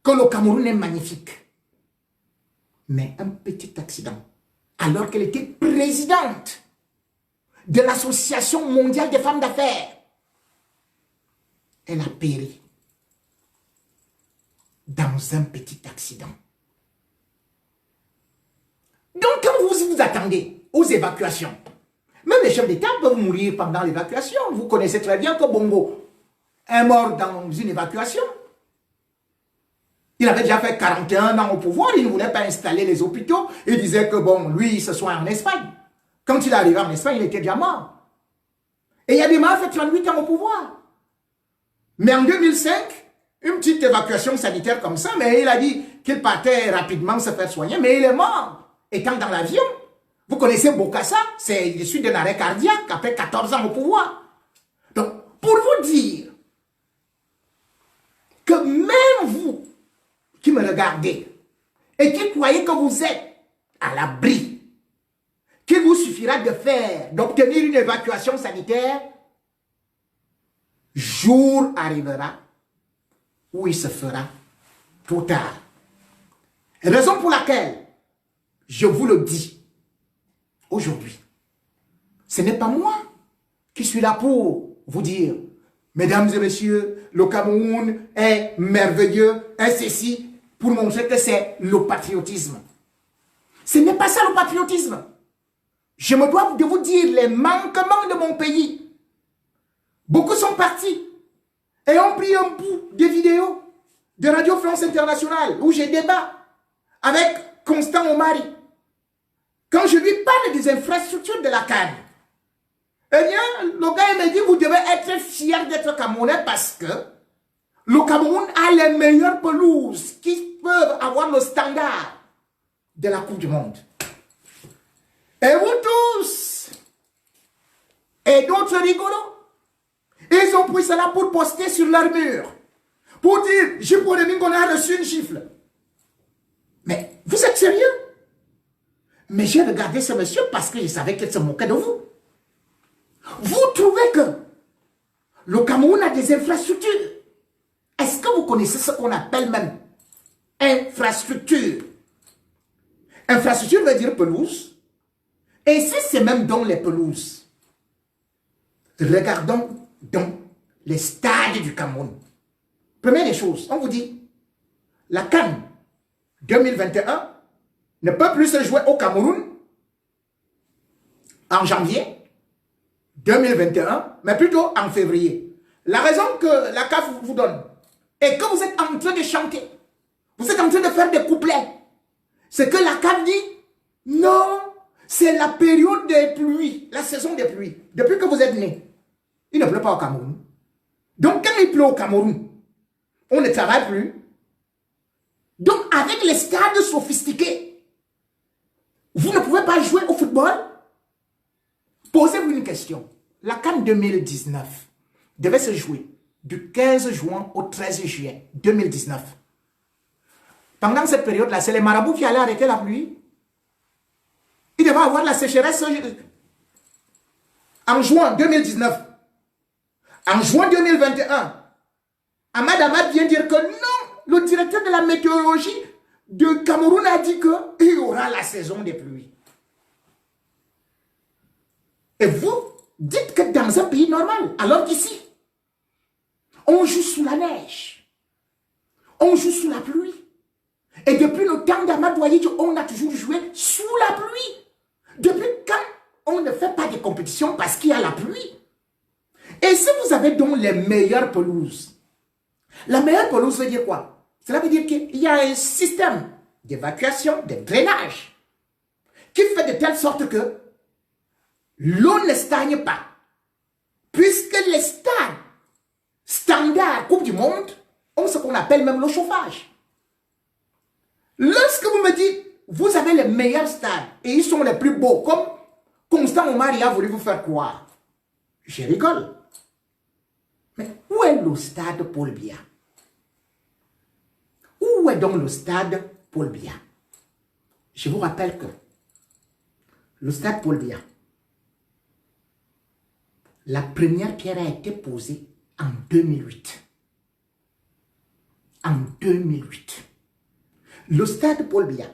que le Cameroun est magnifique. Mais un petit accident, alors qu'elle était présidente de l'Association mondiale des femmes d'affaires, elle a péri dans un petit accident. Donc quand vous vous attendez aux évacuations, même les chefs d'État peuvent mourir pendant l'évacuation. Vous connaissez très bien que Bongo est mort dans une évacuation. Il avait déjà fait 41 ans au pouvoir, il ne voulait pas installer les hôpitaux. Il disait que bon, lui, il se soigne en Espagne. Quand il est arrivé en Espagne, il était déjà mort. Et il y a des morts fait 38 ans au pouvoir. Mais en 2005, une petite évacuation sanitaire comme ça, mais il a dit qu'il partait rapidement se faire soigner, mais il est mort, étant dans l'avion. Vous connaissez Bokassa, c'est issu d'un arrêt cardiaque après 14 ans au pouvoir. Donc, pour vous dire que même vous qui me regardez et qui croyez que vous êtes à l'abri, qu'il vous suffira d'obtenir une évacuation sanitaire, jour arrivera où il se fera trop tard. Raison pour laquelle je vous le dis aujourd'hui, ce n'est pas moi qui suis là pour vous dire, mesdames et messieurs, le Cameroun est merveilleux, est ceci, pour montrer que c'est le patriotisme. Ce n'est pas ça le patriotisme. Je me dois de vous dire les manquements de mon pays. Beaucoup sont partis et ont pris un bout des vidéos de Radio France Internationale où j'ai débat avec Constant Omari. Quand je lui parle des infrastructures de la CAN, eh bien, le gars il me dit, vous devez être fiers d'être Camerounais parce que le Cameroun a les meilleures pelouses qui peuvent avoir le standard de la Coupe du Monde. Et vous tous, et d'autres rigolos, ils ont pris cela pour poster sur leur mur, pour dire, j'ai pour demi qu'on a reçu une gifle. Mais vous êtes sérieux? Mais j'ai regardé ce monsieur parce que je savais qu'il se moquait de vous. Vous trouvez que le Cameroun a des infrastructures? Est-ce que vous connaissez ce qu'on appelle même infrastructure? Infrastructure veut dire pelouse. Et si c'est même dans les pelouses, regardons donc les stades du Cameroun. Première des choses, on vous dit, la CAN 2021 ne peut plus se jouer au Cameroun en janvier 2021, mais plutôt en février. La raison que la CAF vous donne est que vous êtes en train de chanter, vous êtes en train de faire des couplets. C'est que la CAF dit, non, c'est la période des pluies, la saison des pluies. Depuis que vous êtes nés, il ne pleut pas au Cameroun. Donc quand il pleut au Cameroun, on ne travaille plus. Donc avec les stades sophistiqués, vous ne pouvez pas jouer au football. Posez-vous une question. La CAN 2019 devait se jouer du 15 juin au 13 juillet 2019. Pendant cette période-là, c'est les marabouts qui allaient arrêter la pluie. Il devait avoir la sécheresse en juin 2019. En juin 2021, Ahmad Ahmad vient dire que non, le directeur de la météorologie de Cameroun a dit qu'il y aura la saison des pluies. Et vous dites que dans un pays normal, alors qu'ici, on joue sous la neige, on joue sous la pluie. Et depuis le temps d'Ahmad Ouahidjo, on a toujours joué sous la pluie. Depuis quand on ne fait pas de compétition parce qu'il y a la pluie? Et si vous avez donc les meilleures pelouses, la meilleure pelouse veut dire quoi? Cela veut dire qu'il y a un système d'évacuation, de drainage, qui fait de telle sorte que l'eau ne stagne pas. Puisque les stades standards Coupe du Monde ont ce qu'on appelle même le chauffage. Lorsque vous me dites, vous avez les meilleurs stades et ils sont les plus beaux, comme Constant Omari a voulu vous faire croire, je rigole. Mais où est le stade Paul Biya? Où est donc le stade Paul Biya? Je vous rappelle que le stade Paul Biya, la première pierre a été posée en 2008. En 2008. Le stade Paul Biya,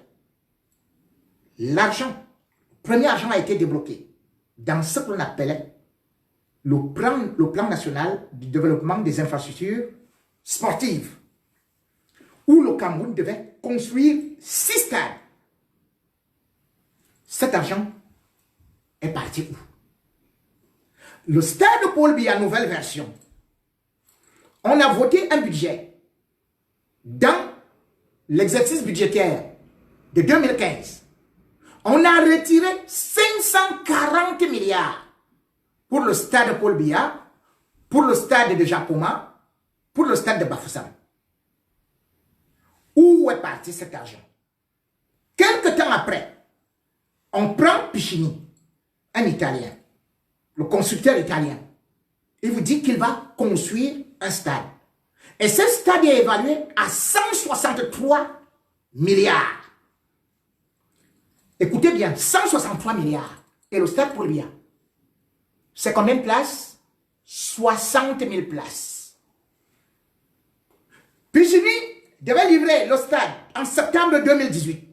l'argent, le premier argent a été débloqué dans ce qu'on appelait le plan national du développement des infrastructures sportives, où le Cameroun devait construire 6 stades. Cet argent est parti où? Le stade Paul Biya, nouvelle version. On a voté un budget dans l'exercice budgétaire de 2015. On a retiré 540 milliards pour le stade Paul Biya, pour le stade de Japoma, pour le stade de Bafoussam. Où est parti cet argent? Quelque temps après, on prend Pichini, un Italien, le constructeur italien. Il vous dit qu'il va construire un stade. Et ce stade est évalué à 163 milliards. Écoutez bien, 163 milliards. Et le stade Paul Biya, c'est combien de places? 60 000 places. Pichini devait livrer le stade en septembre 2018.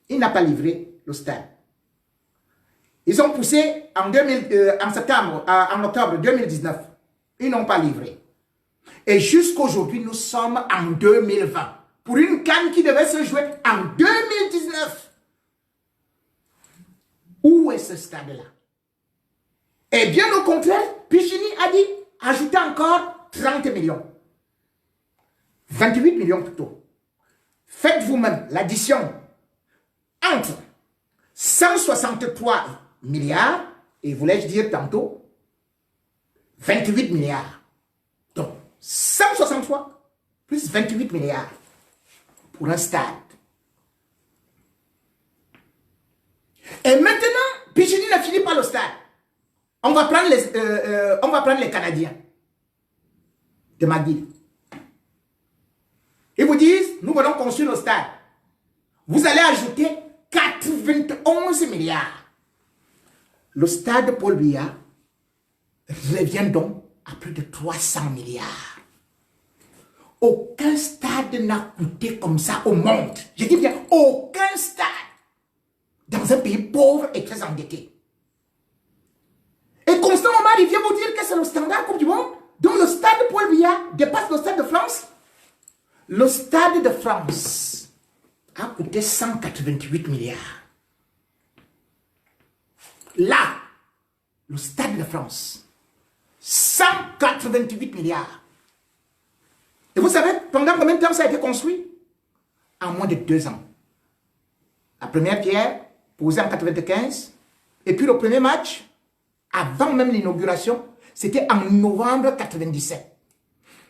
Il n'a pas livré le stade. Ils ont poussé en octobre 2019. Ils n'ont pas livré. Et jusqu'aujourd'hui, nous sommes en 2020. Pour une CAN qui devait se jouer en 2019. Où est ce stade-là? Et bien au contraire, Pichini a dit, ajoutez encore 30 millions. 28 millions plutôt. Faites vous-même l'addition entre 163 milliards, et voulais-je dire tantôt, 28 milliards. Donc, 163 plus 28 milliards pour un stade. Et maintenant, Pichini n'a fini pas le stade. On va prendre les Canadiens de McGill. Ils vous disent, nous venons construire le stade. Vous allez ajouter 91 milliards. Le stade Paul Biya revient donc à plus de 300 milliards. Aucun stade n'a coûté comme ça au monde. Je dis bien, aucun stade dans un pays pauvre et très endetté. Et Constant Omari vient vous dire que c'est le standard Coupe du Monde. Donc le stade Paul Biya dépasse le stade de France. Le stade de France a coûté 188 milliards. Là, le stade de France, 188 milliards. Et vous savez, pendant combien de temps ça a été construit? En moins de 2 ans. La première pierre, posée en 95, et puis le premier match, avant même l'inauguration, c'était en novembre 97.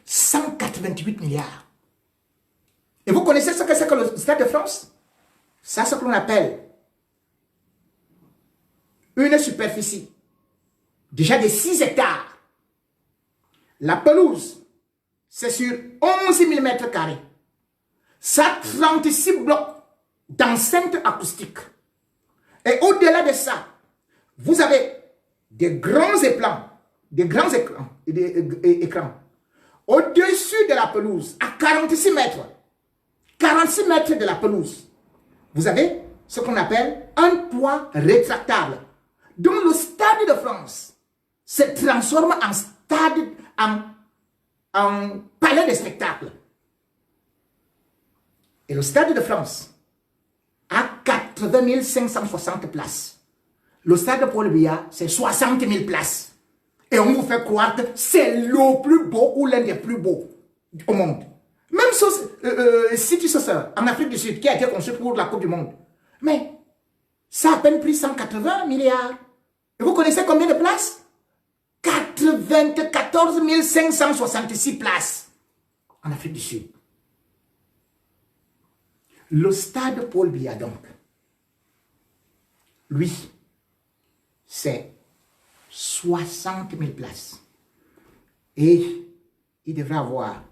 188 milliards. Et vous connaissez ce que c'est que le Stade de France? Ça, c'est ce que l'on appelle une superficie déjà de 6 hectares. La pelouse, c'est sur 11 000 mètres carrés. Ça a 36 blocs d'enceintes acoustiques. Et au-delà de ça, vous avez des grands écrans, Au-dessus de la pelouse, à 46 mètres, 46 mètres de la pelouse, vous avez ce qu'on appelle un toit rétractable. Donc le Stade de France se transforme en stade, en palais de spectacle. Et le Stade de France a 80 560 places. Le Stade Paul Biya, c'est 60 000 places. Et on vous fait croire que c'est le plus beau ou l'un des plus beaux au monde. Même City Soccer en Afrique du Sud, qui a été construit pour la Coupe du Monde. Mais ça a à peine pris 180 milliards. Et vous connaissez combien de places? 94 566 places en Afrique du Sud. Le Stade Paul Biya, donc, lui, c'est 60 000 places. Et il devrait avoir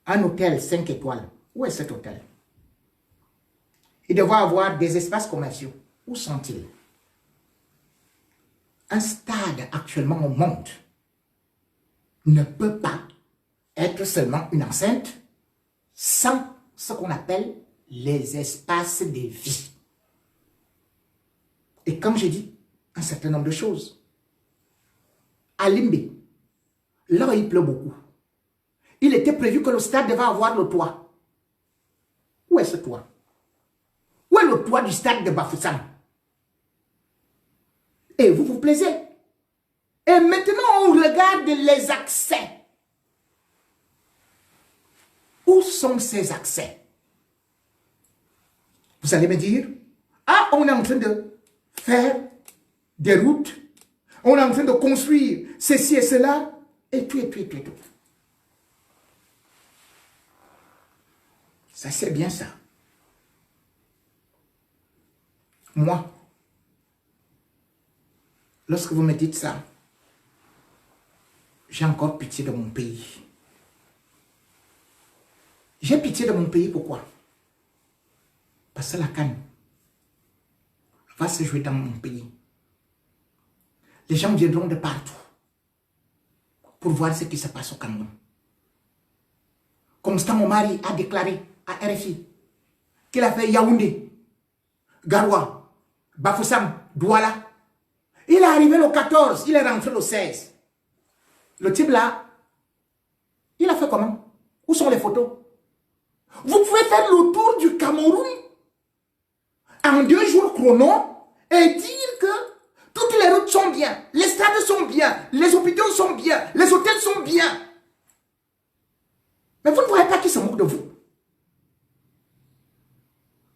un hôtel 5 étoiles. Où est cet hôtel? Il devrait avoir des espaces commerciaux. Où sont-ils? Un stade actuellement au monde ne peut pas être seulement une enceinte sans ce qu'on appelle les espaces de vie. Et comme j'ai dit, un certain nombre de choses. À Limbe, là où il pleut beaucoup, il était prévu que le stade devait avoir le toit. Où est ce toit? Où est le toit du stade de Bafoussam? Et vous vous plaisez. Et maintenant, on regarde les accès. Où sont ces accès? Vous allez me dire, ah, on est en train de faire des routes, on est en train de construire ceci et cela, et tout. Ça, c'est bien ça. Moi, lorsque vous me dites ça, j'ai encore pitié de mon pays. J'ai pitié de mon pays, pourquoi? Parce que la CAN va se jouer dans mon pays. Les gens viendront de partout pour voir ce qui se passe au Cameroun. Constant Omari a déclaré à RFI qu'il a fait Yaoundé, Garoua, Bafoussam, Douala. Il est arrivé le 14, il est rentré le 16. Le type là, il a fait comment? Où sont les photos? Vous pouvez faire le tour du Cameroun en 2 jours chrono et dire que toutes les routes sont bien, les stades sont bien, les hôpitaux sont bien, les hôtels sont bien. Mais vous ne voyez pas qui se moque de vous.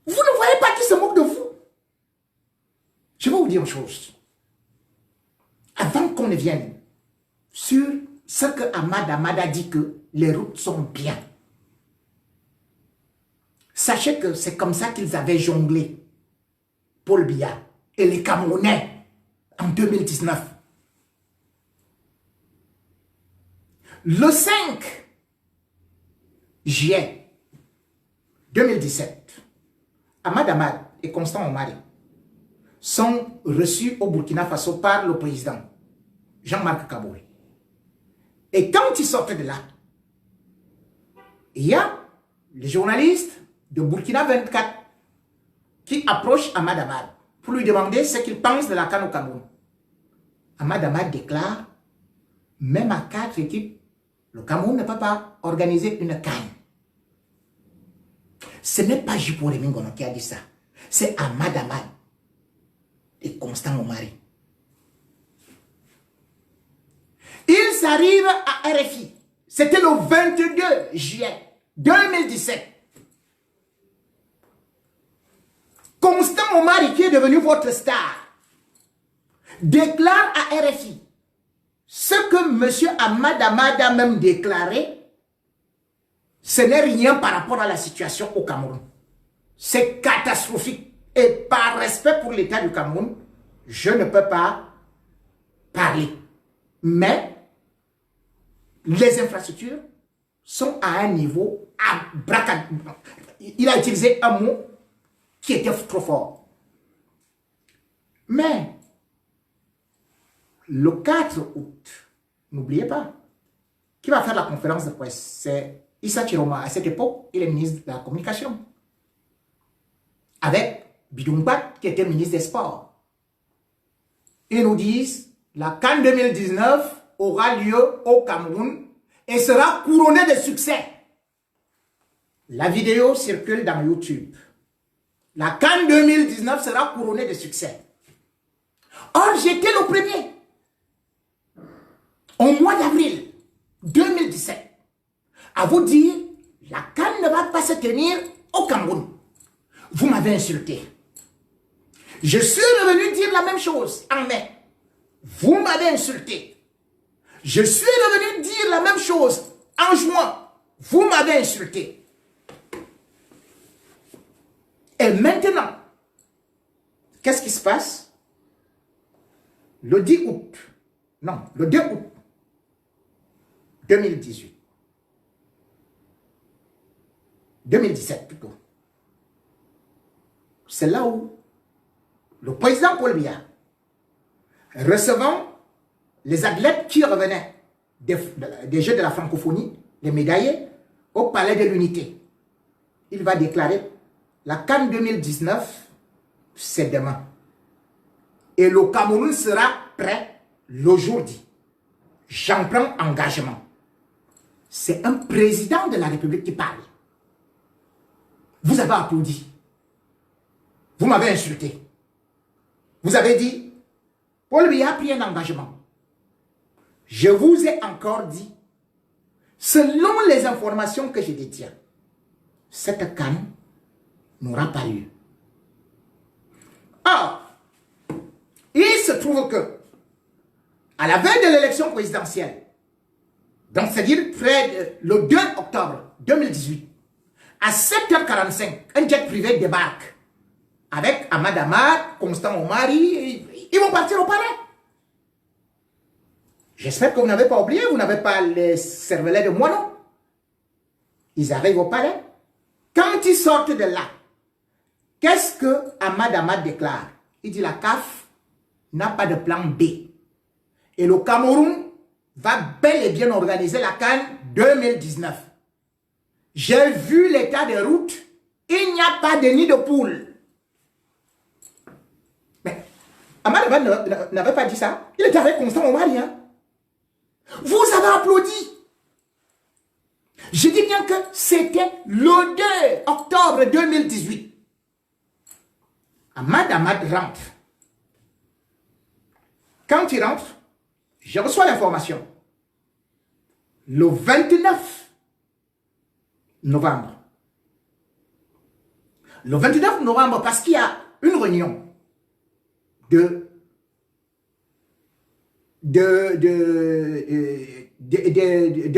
Vous ne voyez pas qui se moque de vous. Je vais vous dire une chose. Avant qu'on ne vienne sur ce que Ahmad a dit que les routes sont bien. Sachez que c'est comme ça qu'ils avaient jonglé Paul Biya et les Camerounais en 2019. Le 5 juillet 2017, Ahmad et Constant Omari sont reçus au Burkina Faso par le président Jean-Marc Kaboré. Et quand ils sortent de là, il y a les journalistes de Burkina 24 qui approchent Ahmad pour lui demander ce qu'il pense de la CAN au Cameroun. Ahmad déclare, même à 4 équipes, le Cameroun ne peut pas organiser une CAN. Ce n'est pas Jipore Mingono qui a dit ça. C'est Ahmad et Constant Omari. Ils arrivent à RFI. C'était le 22 juillet 2017. Constant Omari, qui est devenu votre star, déclare à RFI ce que M. Ahmad a même déclaré. Ce n'est rien par rapport à la situation au Cameroun. C'est catastrophique. Et par respect pour l'État du Cameroun, je ne peux pas parler. Mais les infrastructures sont à un niveau abracadabra. Il a utilisé un mot qui était trop fort. Mais le 4 août, n'oubliez pas, qui va faire la conférence de presse, c'est Issa Chiroma. À cette époque, il est ministre de la Communication. Avec Bidumbat, qui était ministre des Sports. Ils nous disent, la CAN 2019 aura lieu au Cameroun et sera couronnée de succès. La vidéo circule dans YouTube. La CAN 2019 sera couronnée de succès. Or, j'étais le premier. Au mois d'avril 2017, à vous dire, la CAN ne va pas se tenir au Cameroun. Vous m'avez insulté. Je suis revenu dire la même chose en mai. Vous m'avez insulté. Je suis revenu dire la même chose en juin. Vous m'avez insulté. Et maintenant, qu'est-ce qui se passe? Le 10 août, non, le 2 août 2018, 2017 plutôt, c'est là où le président Paul Biya, recevant les athlètes qui revenaient des Jeux de la francophonie, les médaillés, au Palais de l'Unité, il va déclarer la CAN 2019, c'est demain. Et le Cameroun sera prêt le jour dit. J'en prends engagement. C'est un président de la République qui parle. Vous avez applaudi. Vous m'avez insulté. Vous avez dit, Paul Biya a pris un engagement. Je vous ai encore dit, selon les informations que je détiens, cette CAN n'aura pas lieu. Or, il se trouve que, à la veille de l'élection présidentielle, donc c'est-à-dire le 2 octobre 2018, à 7h45, un jet privé débarque avec Ahmad Ahmad, Constant Omari, ils vont partir au palais. J'espère que vous n'avez pas oublié, vous n'avez pas les cervelets de moi, non? Ils arrivent au palais. Quand ils sortent de là, qu'est-ce que Ahmad Ahmad déclare? Il dit la CAF n'a pas de plan B. Et le Cameroun va bel et bien organiser la CAN 2019. J'ai vu l'état des routes, il n'y a pas de nid de poule. Mais Ahmad Ahmad n'avait pas dit ça. Il était avec Constant Omari. Hein? Vous avez applaudi. Je dis bien que c'était le 2 octobre 2018. Ahmad Ahmad rentre. Quand il rentre, je reçois l'information. Le 29 novembre. Le 29 novembre, parce qu'il y a une réunion de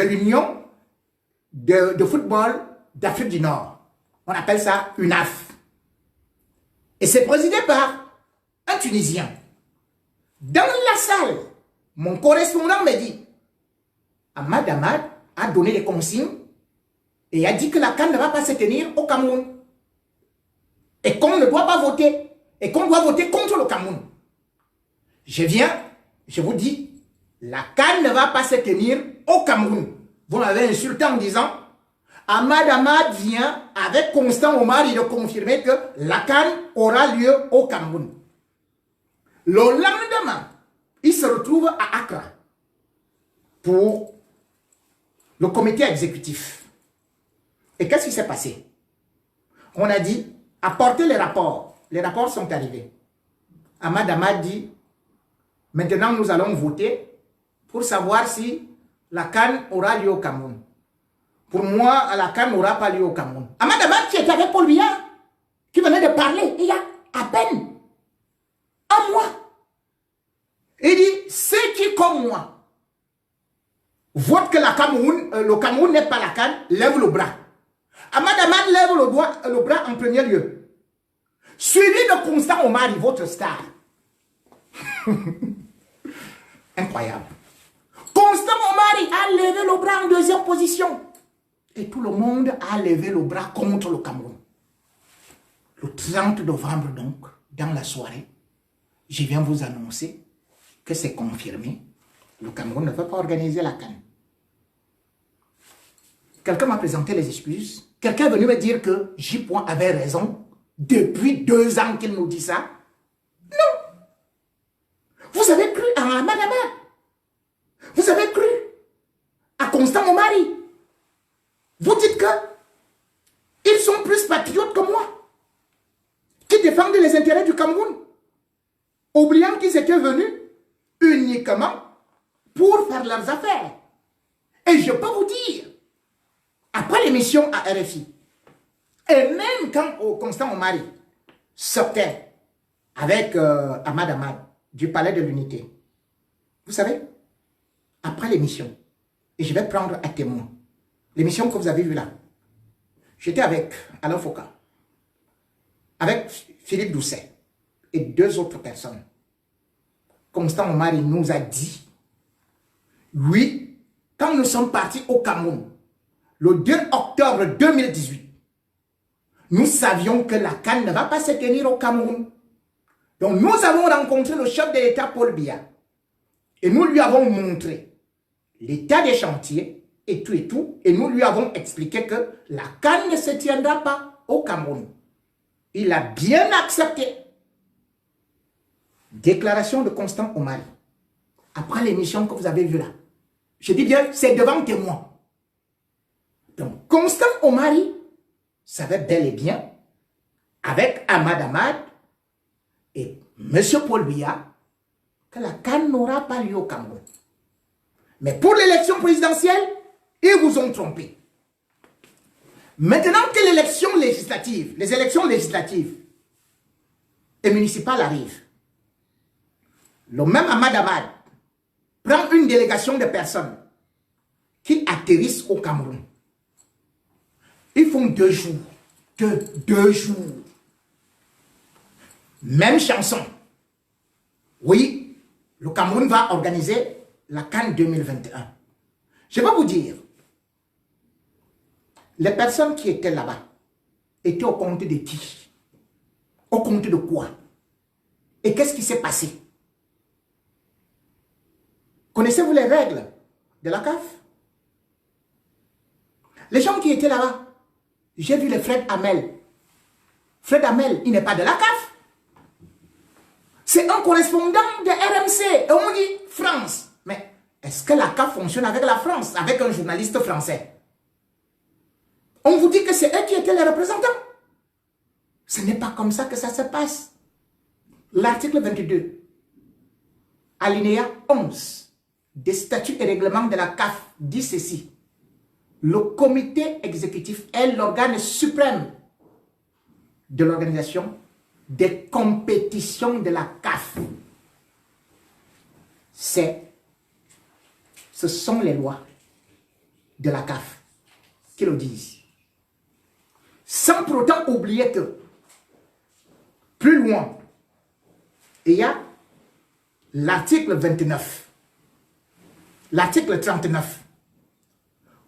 l'Union de football d'Afrique du Nord. On appelle ça UNAF. Et c'est présidé par un Tunisien. Dans la salle, mon correspondant me dit, Ahmad Ahmad a donné des consignes et a dit que la CAN ne va pas se tenir au Cameroun. Et qu'on ne doit pas voter. Et qu'on doit voter contre le Cameroun. Je viens, je vous dis, la CAN ne va pas se tenir au Cameroun. Vous m'avez insulté en disant, Ahmad Ahmad vient avec Constant Omari de confirmer que la CAN aura lieu au Cameroun. Le lendemain, il se retrouve à Accra pour le comité exécutif. Et qu'est-ce qui s'est passé? On a dit, apportez les rapports. Les rapports sont arrivés. Ahmad Ahmad dit, maintenant nous allons voter pour savoir si la CAN aura lieu au Cameroun. Pour moi, la CAN n'aura pas lieu au Cameroun. Ahmad Ahmad qui était avec Paul Biya, qui venait de parler il y a à peine un mois. Il dit, ceux qui, comme moi, votent que le Cameroun n'est pas la CAN, lève le bras. Ahmad Ahmad lève le bras en premier lieu. Suivi de Constant Omari, votre star. Incroyable. Constant Omari a levé le bras en deuxième position. Et tout le monde a levé le bras contre le Cameroun. Le 30 novembre donc, dans la soirée, je viens vous annoncer que c'est confirmé. Le Cameroun ne veut pas organiser la CAN. quelqu'un m'a présenté les excuses. Quelqu'un est venu me dire que J. avait raison. Depuis 2 ans qu'il nous dit ça. Non. Vous avez cru à Ahmad Ahmad. Vous avez cru à Constant Omari. Vous dites que ils sont plus patriotes que moi, qui défendent les intérêts du Cameroun, oubliant qu'ils étaient venus uniquement pour faire leurs affaires. Et je peux vous dire, après l'émission à RFI, et même quand Constant Omari sortait avec Ahmad Ahmad du Palais de l'Unité, vous savez, après l'émission, et je vais prendre à témoin, l'émission que vous avez vue là, j'étais avec Alain Foucault, avec Philippe Doucet et 2 autres personnes. Constant Omari nous a dit, oui, quand nous sommes partis au Cameroun, le 2 octobre 2018, nous savions que la CAN ne va pas se tenir au Cameroun. Donc nous avons rencontré le chef de l'État Paul Biya et nous lui avons montré l'état des chantiers et tout, et nous lui avons expliqué que la CAN ne se tiendra pas au Cameroun. Il a bien accepté. Déclaration de Constant Omari. Après l'émission que vous avez vue là, je dis bien, c'est devant témoin. Donc, Constant Omari savait bel et bien, avec Ahmad Ahmad et M. Paul Biya, que la CAN n'aura pas lieu au Cameroun. Mais pour l'élection présidentielle, ils vous ont trompé. Maintenant que l'élection législative, les élections législatives et municipales arrivent, le même Ahmad Ahmad prend une délégation de personnes qui atterrissent au Cameroun. Ils font 2 jours. 2 jours. Même chanson. Oui, le Cameroun va organiser la CAN 2021. Je vais vous dire, les personnes qui étaient là-bas étaient au compte de qui? Au compte de quoi? Et qu'est-ce qui s'est passé? Connaissez-vous les règles de la CAF? Les gens qui étaient là-bas, j'ai vu le Fred Hamel. Fred Hamel, il n'est pas de la CAF. C'est un correspondant de RMC. Et on dit France. Mais est-ce que la CAF fonctionne avec la France, avec un journaliste français? On vous dit que c'est eux qui étaient les représentants. Ce n'est pas comme ça que ça se passe. L'article 22, alinéa 11 des statuts et règlements de la CAF dit ceci. Le comité exécutif est l'organe suprême de l'organisation des compétitions de la CAF. Ce sont les lois de la CAF qui le disent. Sans pour autant oublier que, plus loin, il y a l'article 29, l'article 39.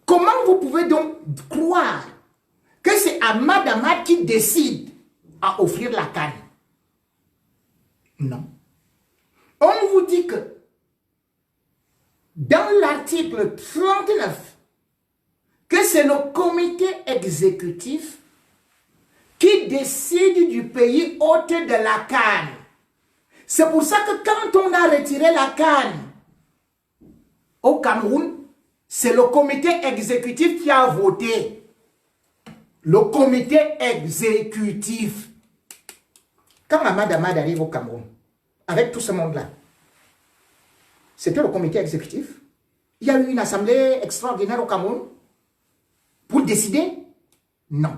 Comment vous pouvez donc croire que c'est Ahmad Ahmad qui décide à offrir la CAN? Non. On vous dit que dans l'article 39, que c'est le comité exécutif qui décide du pays hôte de la CAN. C'est pour ça que quand on a retiré la CAN au Cameroun, c'est le comité exécutif qui a voté. Le comité exécutif. Quand Ahmad Ahmad arrive au Cameroun, avec tout ce monde-là, c'était le comité exécutif. Il y a eu une assemblée extraordinaire au Cameroun pour décider? Non.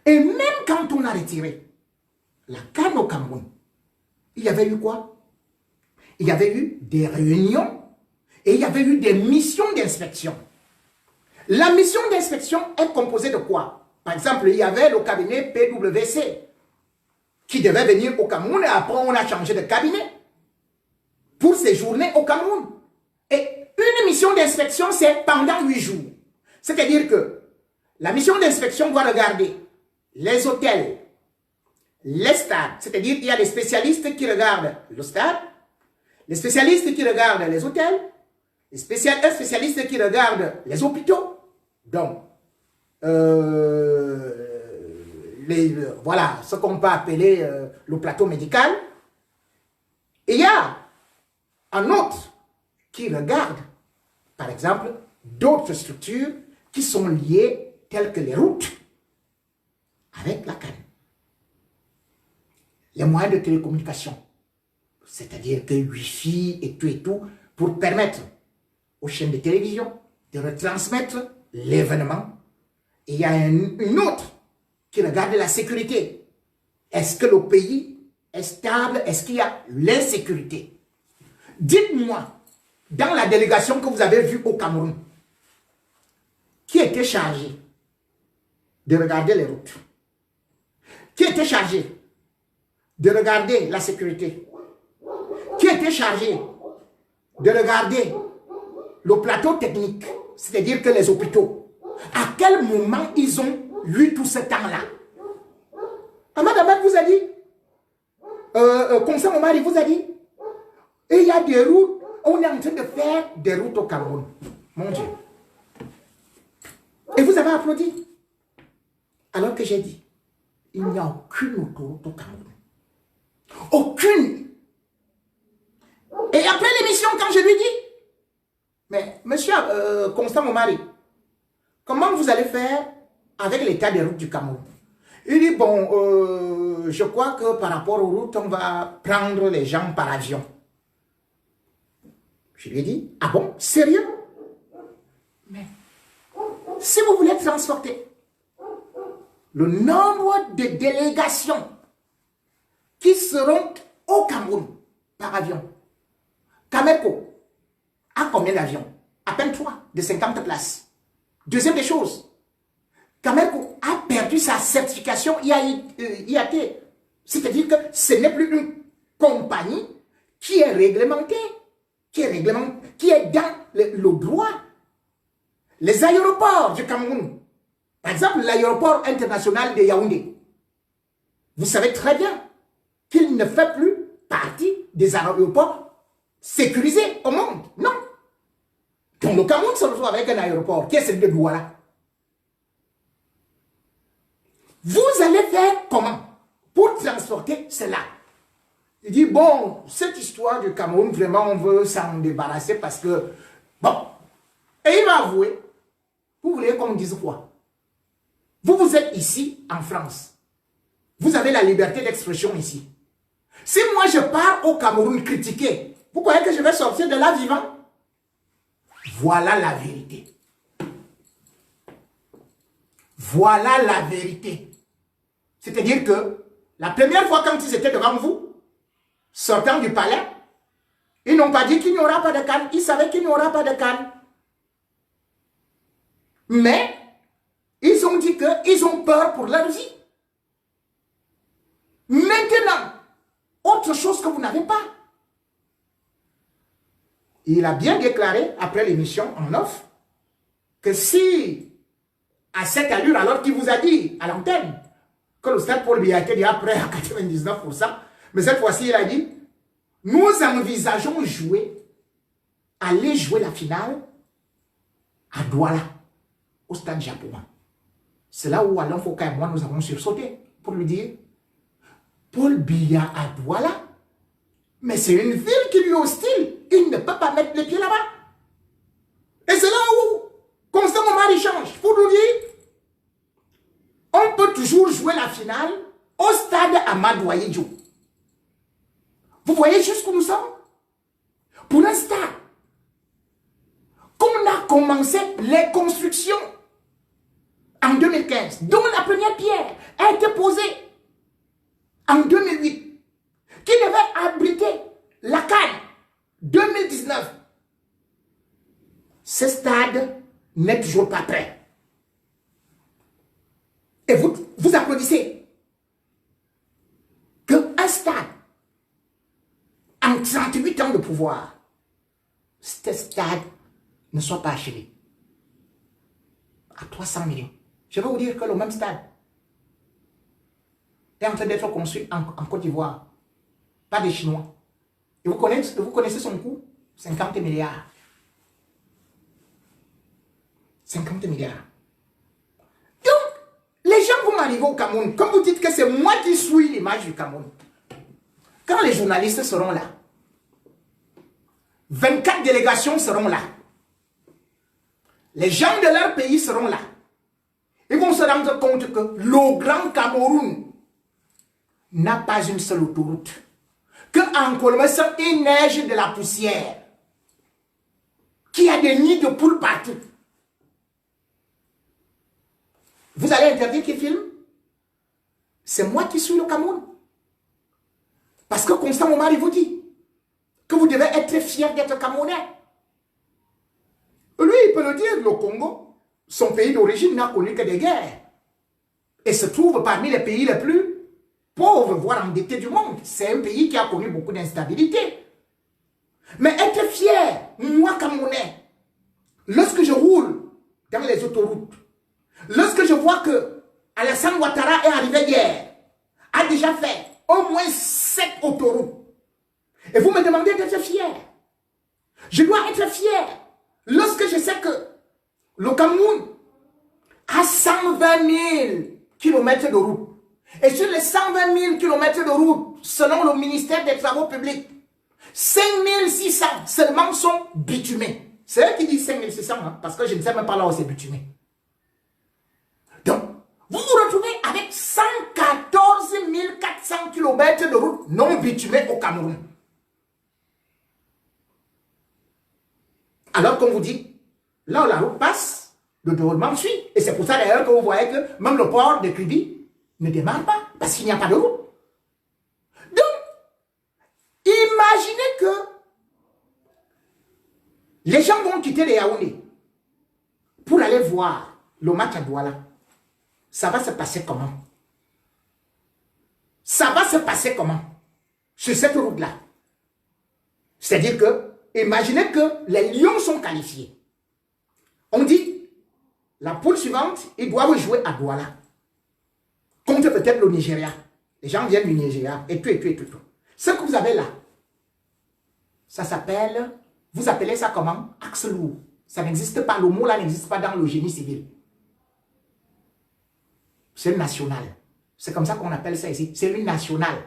Et même quand on a retiré la CAN au Cameroun, il y avait eu quoi? Il y avait eu des réunions et il y avait eu des missions d'inspection. La mission d'inspection est composée de quoi? Par exemple, il y avait le cabinet PwC qui devait venir au Cameroun et après on a changé de cabinet pour séjourner au Cameroun. Et une mission d'inspection, c'est pendant 8 jours. C'est-à-dire que la mission d'inspection doit regarder les hôtels, les stades, c'est-à-dire il y a des spécialistes qui regardent le stade, les spécialistes qui regardent les hôtels, un spécialiste qui regarde les hôpitaux, Donc, voilà ce qu'on peut appeler le plateau médical. Et il y a un autre qui regarde, par exemple, d'autres structures qui sont liées, telles que les routes, avec la canne. Les moyens de télécommunication, c'est-à-dire que Wi-Fi et tout, pour permettre aux chaînes de télévision de retransmettre l'événement. Et il y a une autre qui regarde la sécurité. Est-ce que le pays est stable? Est-ce qu'il y a l'insécurité? Dites-moi, dans la délégation que vous avez vue au Cameroun, qui était chargé de regarder les routes? Qui était chargé de regarder la sécurité? Qui était chargé de regarder le plateau technique, c'est-à-dire que les hôpitaux? À quel moment ils ont eu tout ce temps-là? Ahmad Ahmad vous a dit, Constant Omar vous a dit, et il y a des routes, on est en train de faire des routes au Cameroun. Mon Dieu. Et vous avez applaudi. Alors que j'ai dit, il n'y a aucune autoroute au Cameroun. Aucune. Et après l'émission, quand je lui dis, mais monsieur Constant Omari, comment vous allez faire avec l'état des routes du Cameroun? Il dit, bon, je crois que par rapport aux routes, on va prendre les gens par avion. Je lui ai dit, ah bon, sérieux? Mais si vous voulez transporter le nombre de délégations qui seront au Cameroun par avion, Cameco a combien d'avions? À peine 3, de 50 places. Deuxième des choses, Cameco a perdu sa certification IAT. C'est-à-dire que ce n'est plus une compagnie qui est réglementée, qui est dans le droit. Les aéroports du Cameroun, par exemple l'aéroport international de Yaoundé, vous savez très bien qu'il ne fait plus partie des aéroports sécurisés au monde. Non. Donc le Cameroun se retrouve avec un aéroport qui est celui de Douala. Vous allez faire comment pour transporter cela? Il dit, bon, cette histoire du Cameroun, vraiment, on veut s'en débarrasser parce que, bon, et il va avouer, vous voulez qu'on dise quoi? Vous êtes ici, en France. Vous avez la liberté d'expression ici. Si moi, je pars au Cameroun critiquer, vous croyez que je vais sortir de là vivant? Voilà la vérité. Voilà la vérité. C'est-à-dire que la première fois quand ils étaient devant vous, sortant du palais, ils n'ont pas dit qu'il n'y aura pas de canne. Ils savaient qu'il n'y aura pas de canne. Mais ils ont dit qu'ils ont peur pour leur vie. Maintenant, autre chose que vous n'avez pas. Il a bien déclaré, après l'émission en off, que si, à cette allure, alors qu'il vous a dit à l'antenne, que le stade Paul Biya était déjà prêt à 99%, mais cette fois-ci, il a dit, nous envisageons aller jouer la finale à Douala, au stade japonais. C'est là où Alain Foucault et moi, nous avons sursauté pour lui dire, Paul Biya à Douala, mais c'est une ville qui lui est hostile. Il ne peut pas mettre les pieds là-bas. Et c'est là où Constant Omar change pour nous dire, on peut toujours jouer la finale au stade Amadou Ahidjo. Vous voyez jusqu'où nous sommes? Pour un stade qu'on a commencé les constructions en 2015, dont la première pierre a été posée en 2008, qui devait abriter la CAN 2019. Ce stade n'est toujours pas prêt. Et vous applaudissez qu'un stade, en 38 ans de pouvoir, ce stade ne soit pas achevé. À 300 millions. Je vais vous dire que le même stade est en train d'être construit en Côte d'Ivoire. Pas des Chinois. Et vous connaissez son coût? 50 milliards. 50 milliards. arriver au Cameroun, comme vous dites que c'est moi qui suis l'image du Cameroun, quand les journalistes seront là, 24 délégations seront là, les gens de leur pays seront là, ils vont se rendre compte que le Grand Cameroun n'a pas une seule autoroute, qu'en Colombie, il neige de la poussière, qu'il y a des nids de poules partout. Vous allez interdire qu'ils filment? C'est moi qui suis le Cameroun. Parce que Constant Momar, il vous dit que vous devez être fier d'être Camerounais. Lui, il peut le dire, le Congo, son pays d'origine n'a connu que des guerres. Et se trouve parmi les pays les plus pauvres, voire endettés du monde. C'est un pays qui a connu beaucoup d'instabilité. Mais être fier, moi Camerounais, lorsque je roule dans les autoroutes, lorsque je vois que Alassane Ouattara est arrivé hier, a déjà fait au moins 7 autoroutes, et vous me demandez d'être fier. Je dois être fier lorsque je sais que le Cameroun a 120 000 km de route. Et sur les 120 000 km de route, selon le ministère des Travaux publics, 5 600 seulement sont bitumés. C'est eux qui disent 5 600, hein, parce que je ne sais même pas là où c'est bitumé. Donc, vous vous retrouvez avec 114 400 km de route non bitumée au Cameroun. Alors qu'on vous dit, là où la route passe, le déroulement suit. Et c'est pour ça d'ailleurs que vous voyez que même le port de Kribi ne démarre pas, parce qu'il n'y a pas de route. Donc, imaginez que les gens vont quitter les Yaoundé pour aller voir le match à Douala. Ça va se passer comment? Ça va se passer comment? Sur cette route-là. C'est-à-dire que, imaginez que les Lions sont qualifiés. On dit, la poule suivante, ils doivent jouer à Douala. Contre peut-être le Nigeria. Les gens viennent du Nigeria et tout. Ce que vous avez là, ça s'appelle, vous appelez ça comment? Axe lourd. Ça n'existe pas, le mot là n'existe pas dans le génie civil. C'est national. C'est comme ça qu'on appelle ça ici. C'est une nationale.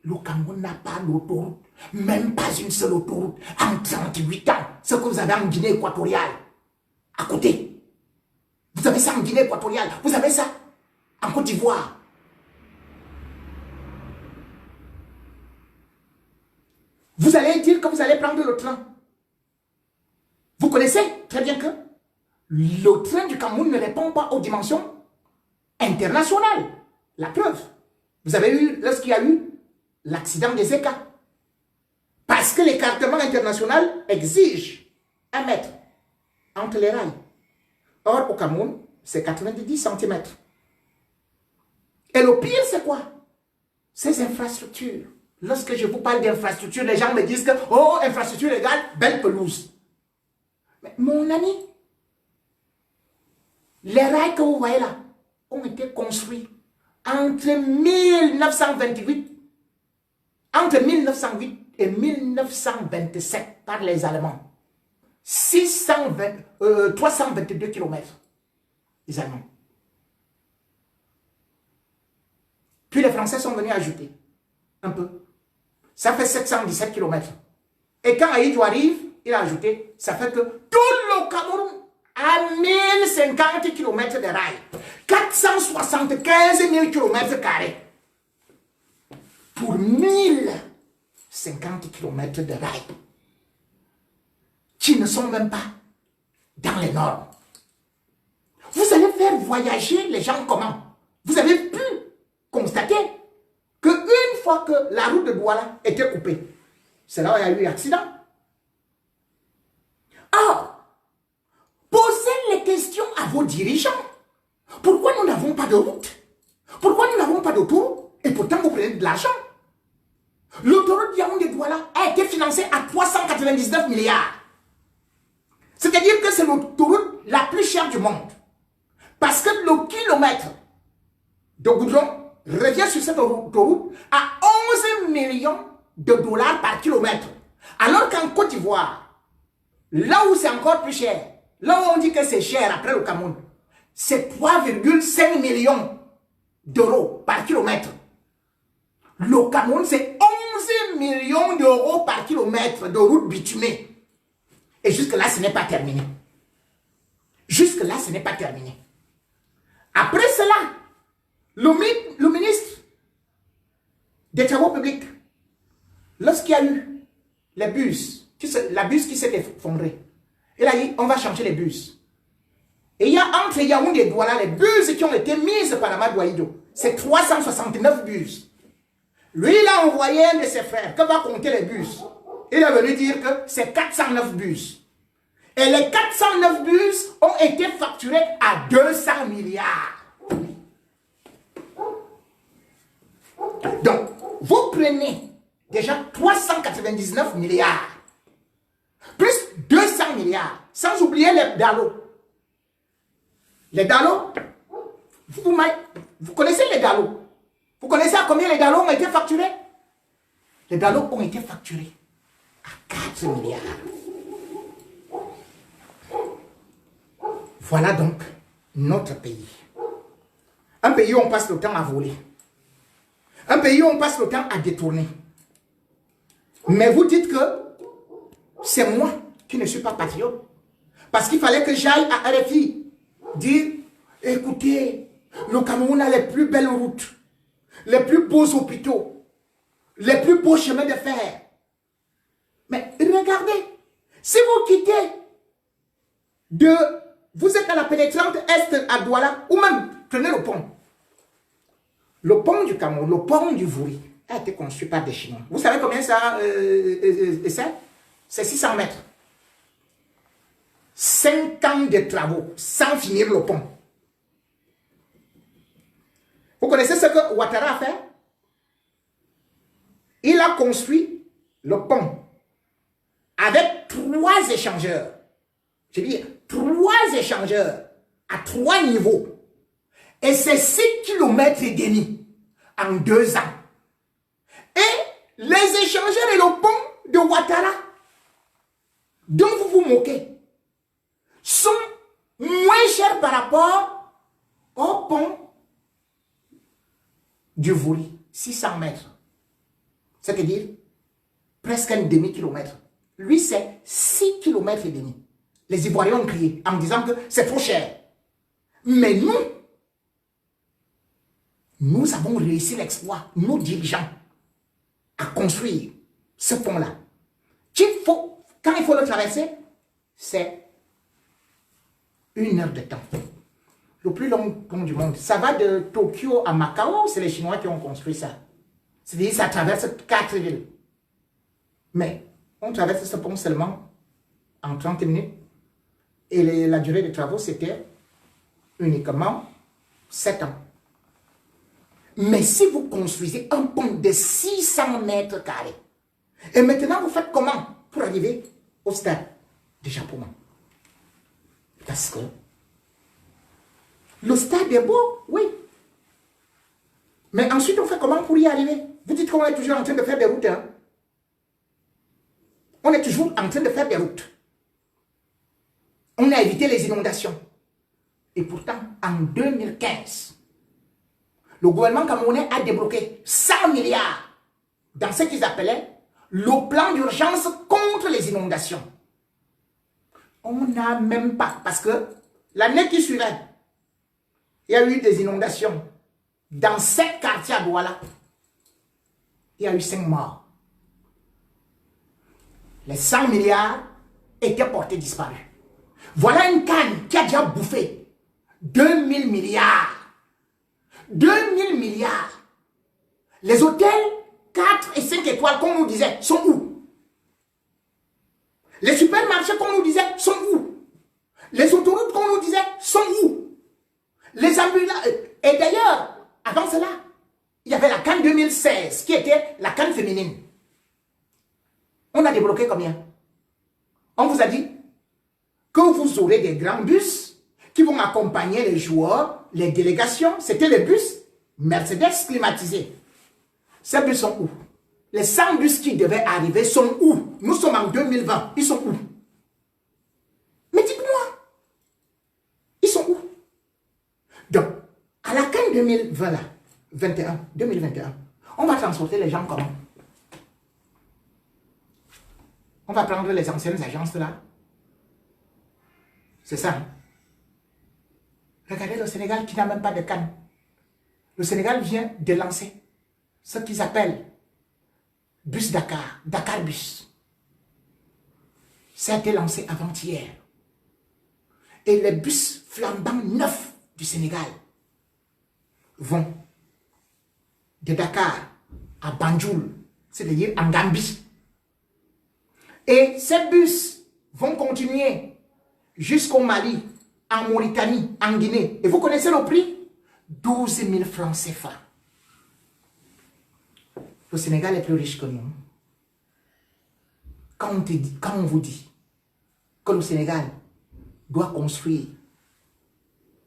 Le Cameroun n'a pas d'autoroute. Même pas une seule autoroute. En 38 ans. Ce que vous avez en Guinée équatoriale. À côté. Vous avez ça en Guinée équatoriale. Vous avez ça en Côte d'Ivoire. Vous allez dire que vous allez prendre le train. Vous connaissez très bien que le train du Cameroun ne répond pas aux dimensions internationales. La preuve. Vous avez eu, lorsqu'il y a eu l'accident des ECA. Parce que l'écartement international exige 1 mètre entre les rails. Or, au Cameroun, c'est 90 cm. Et le pire, c'est quoi? Ces infrastructures. Lorsque je vous parle d'infrastructures, les gens me disent que, oh, infrastructure égale belle pelouse. Mais mon ami, les rails que vous voyez là ont été construits entre 1928 et 1927 par les Allemands. 322 km. Les Allemands. Puis les Français sont venus ajouter un peu. Ça fait 717 km. Et quand Aïdjo arrive, il a ajouté, ça fait que tout le Cameroun a 1050 km de rails. 475 000 km carrés. Pour 1050 km de rails. Qui ne sont même pas dans les normes. Vous allez faire voyager les gens comment? Vous avez pu constater qu'une fois que la route de Douala était coupée, c'est là où il y a eu l'accident. Or, posez les questions à vos dirigeants. Pourquoi nous n'avons pas de route? Pourquoi nous n'avons pas d'autoroute? Et pourtant vous prenez de l'argent. L'autoroute Yaoundé-Douala a été financée à 399 milliards. C'est-à-dire que c'est l'autoroute la plus chère du monde. Parce que le kilomètre de goudron revient sur cette autoroute à 11 millions de dollars par kilomètre. Alors qu'en Côte d'Ivoire, là où c'est encore plus cher, là où on dit que c'est cher après le Cameroun, c'est 3,5 millions d'euros par kilomètre. Le Cameroun, c'est 11 millions d'euros par kilomètre de route bitumée. Et jusque-là, ce n'est pas terminé. Jusque-là, ce n'est pas terminé. Après cela, le ministre des Travaux publics, lorsqu'il y a eu les bus, la bus qui s'est effondrée, il a dit, on va changer les bus. Et il y a entre Yaoundé et Douala les bus qui ont été mises par Amadou Aïdo. C'est 369 bus. Lui, il a envoyé un de ses frères qui va compter les bus. Il est venu dire que c'est 409 bus. Et les 409 bus ont été facturés à 200 milliards. Donc, vous prenez déjà 399 milliards, plus 200 milliards, sans oublier les dallos. Les dallos, vous connaissez les dallos? Vous connaissez à combien les dallos ont été facturés? Les dallos ont été facturés à 4 milliards. Voilà donc notre pays. Un pays où on passe le temps à voler. Un pays où on passe le temps à détourner. Mais vous dites que c'est moi qui ne suis pas patriote. Parce qu'il fallait que j'aille à RFI dire, écoutez, le Cameroun a les plus belles routes, les plus beaux hôpitaux, les plus beaux chemins de fer. Mais regardez, si vous quittez vous êtes à la pénétrante est à Douala, ou même prenez le pont. Le pont du Cameroun, le pont du Vouri, a été construit par des Chinois. Vous savez combien ça c'est? C'est 600 mètres. 5 ans de travaux, sans finir le pont. Vous connaissez ce que Ouattara a fait? Il a construit le pont avec 3 échangeurs. Je dis 3 échangeurs à 3 niveaux. Et c'est 6 km et demi en 2 ans. Et les échangeurs et le pont de Ouattara, dont vous vous moquez, sont moins chers par rapport au pont du Vouri, 600 mètres. C'est-à-dire presque un demi-kilomètre. Lui, c'est 6 km et demi. Les Ivoiriens ont crié en disant que c'est trop cher. Mais nous avons réussi l'exploit, nos dirigeants, à construire ce pont-là. Quand il faut le traverser, c'est 1 heure de temps. Le plus long pont du monde. Ça va de Tokyo à Macao, c'est les Chinois qui ont construit ça. C'est-à-dire ça traverse 4 villes. Mais on traverse ce pont seulement en 30 minutes. Et la durée des travaux, c'était uniquement 7 ans. Mais si vous construisez un pont de 600 mètres carrés, et maintenant vous faites comment pour arriver au stade de Japon? Parce que le stade est beau, oui. Mais ensuite, on fait comment pour y arriver? Vous dites qu'on est toujours en train de faire des routes. Hein? On est toujours en train de faire des routes. On a évité les inondations. Et pourtant, en 2015, le gouvernement camerounais a débloqué 100 milliards dans ce qu'ils appelaient le plan d'urgence contre les inondations. On n'a même pas, parce que l'année qui suivait, il y a eu des inondations dans 7 quartiers à Douala. Il y a eu 5 morts. Les 100 milliards étaient portés disparus. Voilà une canne qui a déjà bouffé 2000 milliards. 2000 milliards. Les hôtels 4 et 5 étoiles, comme on nous disait, sont où? Les supermarchés, comme on nous disait, sont où? Les autoroutes, comme on nous disait, sont où? Les ambulances. Et d'ailleurs, avant cela, il y avait la CAN 2016, qui était la CAN féminine. On a débloqué combien? On vous a dit que vous aurez des grands bus qui vont accompagner les joueurs, les délégations. C'était les bus Mercedes climatisés. Ces bus sont où? Les 100 bus qui devaient arriver sont où? Nous sommes en 2020. Ils sont où? Mais dites-moi. Ils sont où? Donc, à la CAN 2020 là, 2021. On va transporter les gens comment? On va prendre les anciennes agences là. C'est ça. Hein? Regardez le Sénégal qui n'a même pas de canne. Le Sénégal vient de lancer ce qu'ils appellent Bus Dakar, Dakar Bus. Ça a été lancé avant-hier. Et les bus flambants neufs du Sénégal vont de Dakar à Banjul, c'est-à-dire en Gambie. Et ces bus vont continuer jusqu'au Mali, en Mauritanie, en Guinée. Et vous connaissez le prix? 12 000 francs CFA. Le Sénégal est plus riche que nous. Quand on vous dit que le Sénégal doit construire,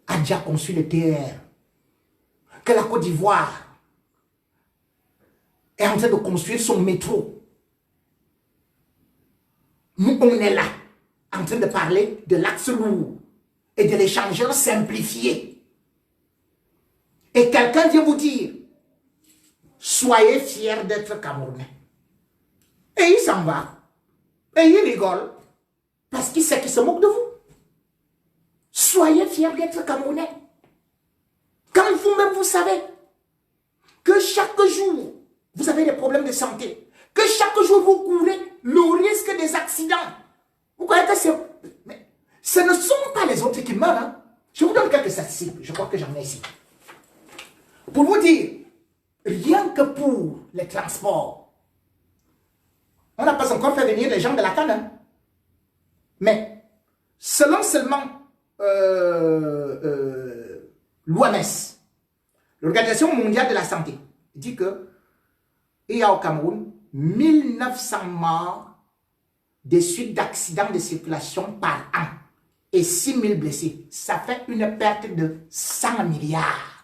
a déjà construit le TER, que la Côte d'Ivoire est en train de construire son métro, nous on est là, en train de parler de l'axe lourd et de l'échangeur simplifié. Et quelqu'un vient vous dire, soyez fiers d'être Camerounais. Et il s'en va. Et il rigole. Parce qu'il sait qu'il se moque de vous. Soyez fiers d'être Camerounais. Quand vous-même vous savez que chaque jour, vous avez des problèmes de santé. Que chaque jour, vous courez le risque des accidents. Vous croyez que c'est... Mais ce ne sont pas les autres qui meurent. Hein? Je vous donne quelques statistiques. Je crois que j'en ai ici. Pour vous dire, rien que pour les transports, on n'a pas encore fait venir les gens de la canne. Hein? Mais, selon seulement l'OMS, l'Organisation mondiale de la santé, dit que il y a au Cameroun 1900 morts des suites d'accidents de circulation par an et 6000 blessés. Ça fait une perte de 100 milliards.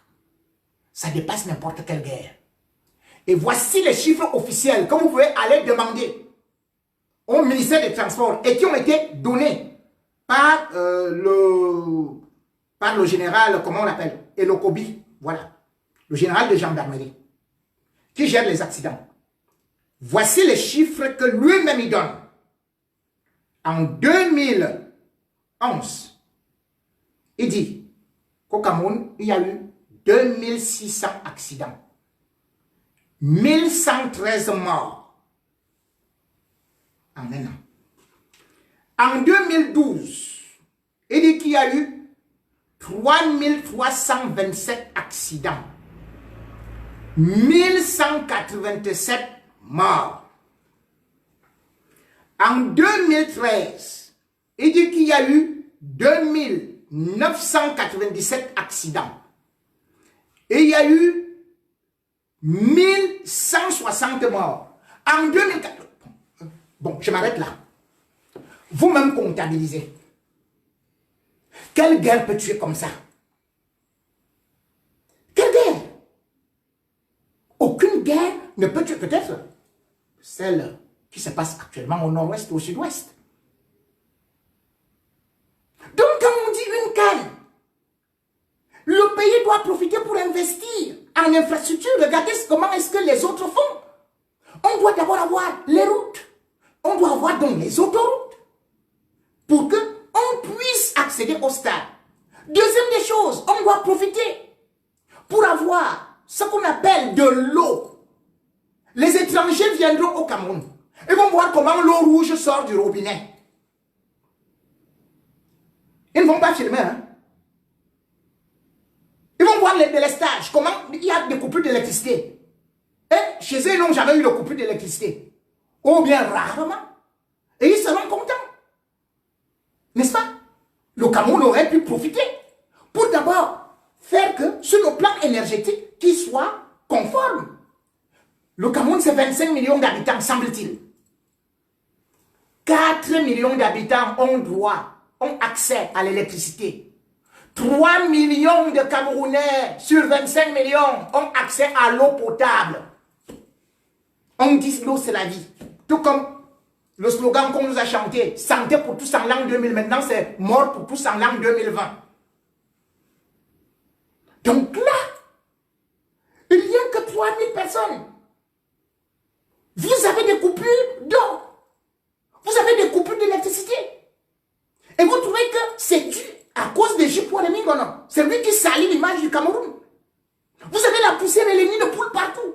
Ça dépasse n'importe quelle guerre. Et voici les chiffres officiels que vous pouvez aller demander au ministère des Transports et qui ont été donnés par, le général, comment on l'appelle, Elokobi, voilà, le général de gendarmerie, qui gère les accidents. Voici les chiffres que lui-même il donne. En 2011, il dit qu'au Cameroun, il y a eu 2600 accidents, 1113 morts en un an. En 2012, il dit qu'il y a eu 3327 accidents, 1187 morts. En 2013, il dit qu'il y a eu 2997 accidents. Et il y a eu 1160 morts. En 2014, bon, je m'arrête là. Vous-même comptabilisez. Quelle guerre peut tuer comme ça? Quelle guerre? Aucune guerre ne peut tuer, peut-être celle qui se passe actuellement au nord-ouest ou au sud-ouest. Donc quand on dit une canne, le pays doit profiter pour investir en infrastructure. Regardez comment est-ce que les autres font. On doit d'abord avoir les routes. On doit avoir donc les autoroutes pour qu'on puisse accéder au stade. Deuxième des choses, on doit profiter pour avoir ce qu'on appelle de l'eau. Les étrangers viendront au Cameroun. Ils vont voir comment l'eau rouge sort du robinet. Ils ne vont pas filmer, hein. Ils vont voir les délestages, comment il y a des coupures d'électricité. Et chez eux, ils n'ont jamais eu de coupure d'électricité. Ou bien rarement. Et ils seront contents. N'est-ce pas? Le Cameroun aurait pu profiter pour d'abord faire que, sur le plan énergétique, qu'il soit conforme. Le Cameroun, c'est 25 millions d'habitants, semble-t-il. 4 millions d'habitants ont droit, ont accès à l'électricité. 3 millions de Camerounais sur 25 millions ont accès à l'eau potable. On dit l'eau c'est la vie. Tout comme le slogan qu'on nous a chanté, santé pour tous en l'an 2000, maintenant c'est mort pour tous en l'an 2020. Donc là, 3000 personnes. Vous avez des coupures d'eau. Vous avez des coupures d'électricité. Et vous trouvez que c'est dû à cause de J.P. Mingono. C'est lui qui salit l'image du Cameroun. Vous avez la poussière et les nids de poules partout.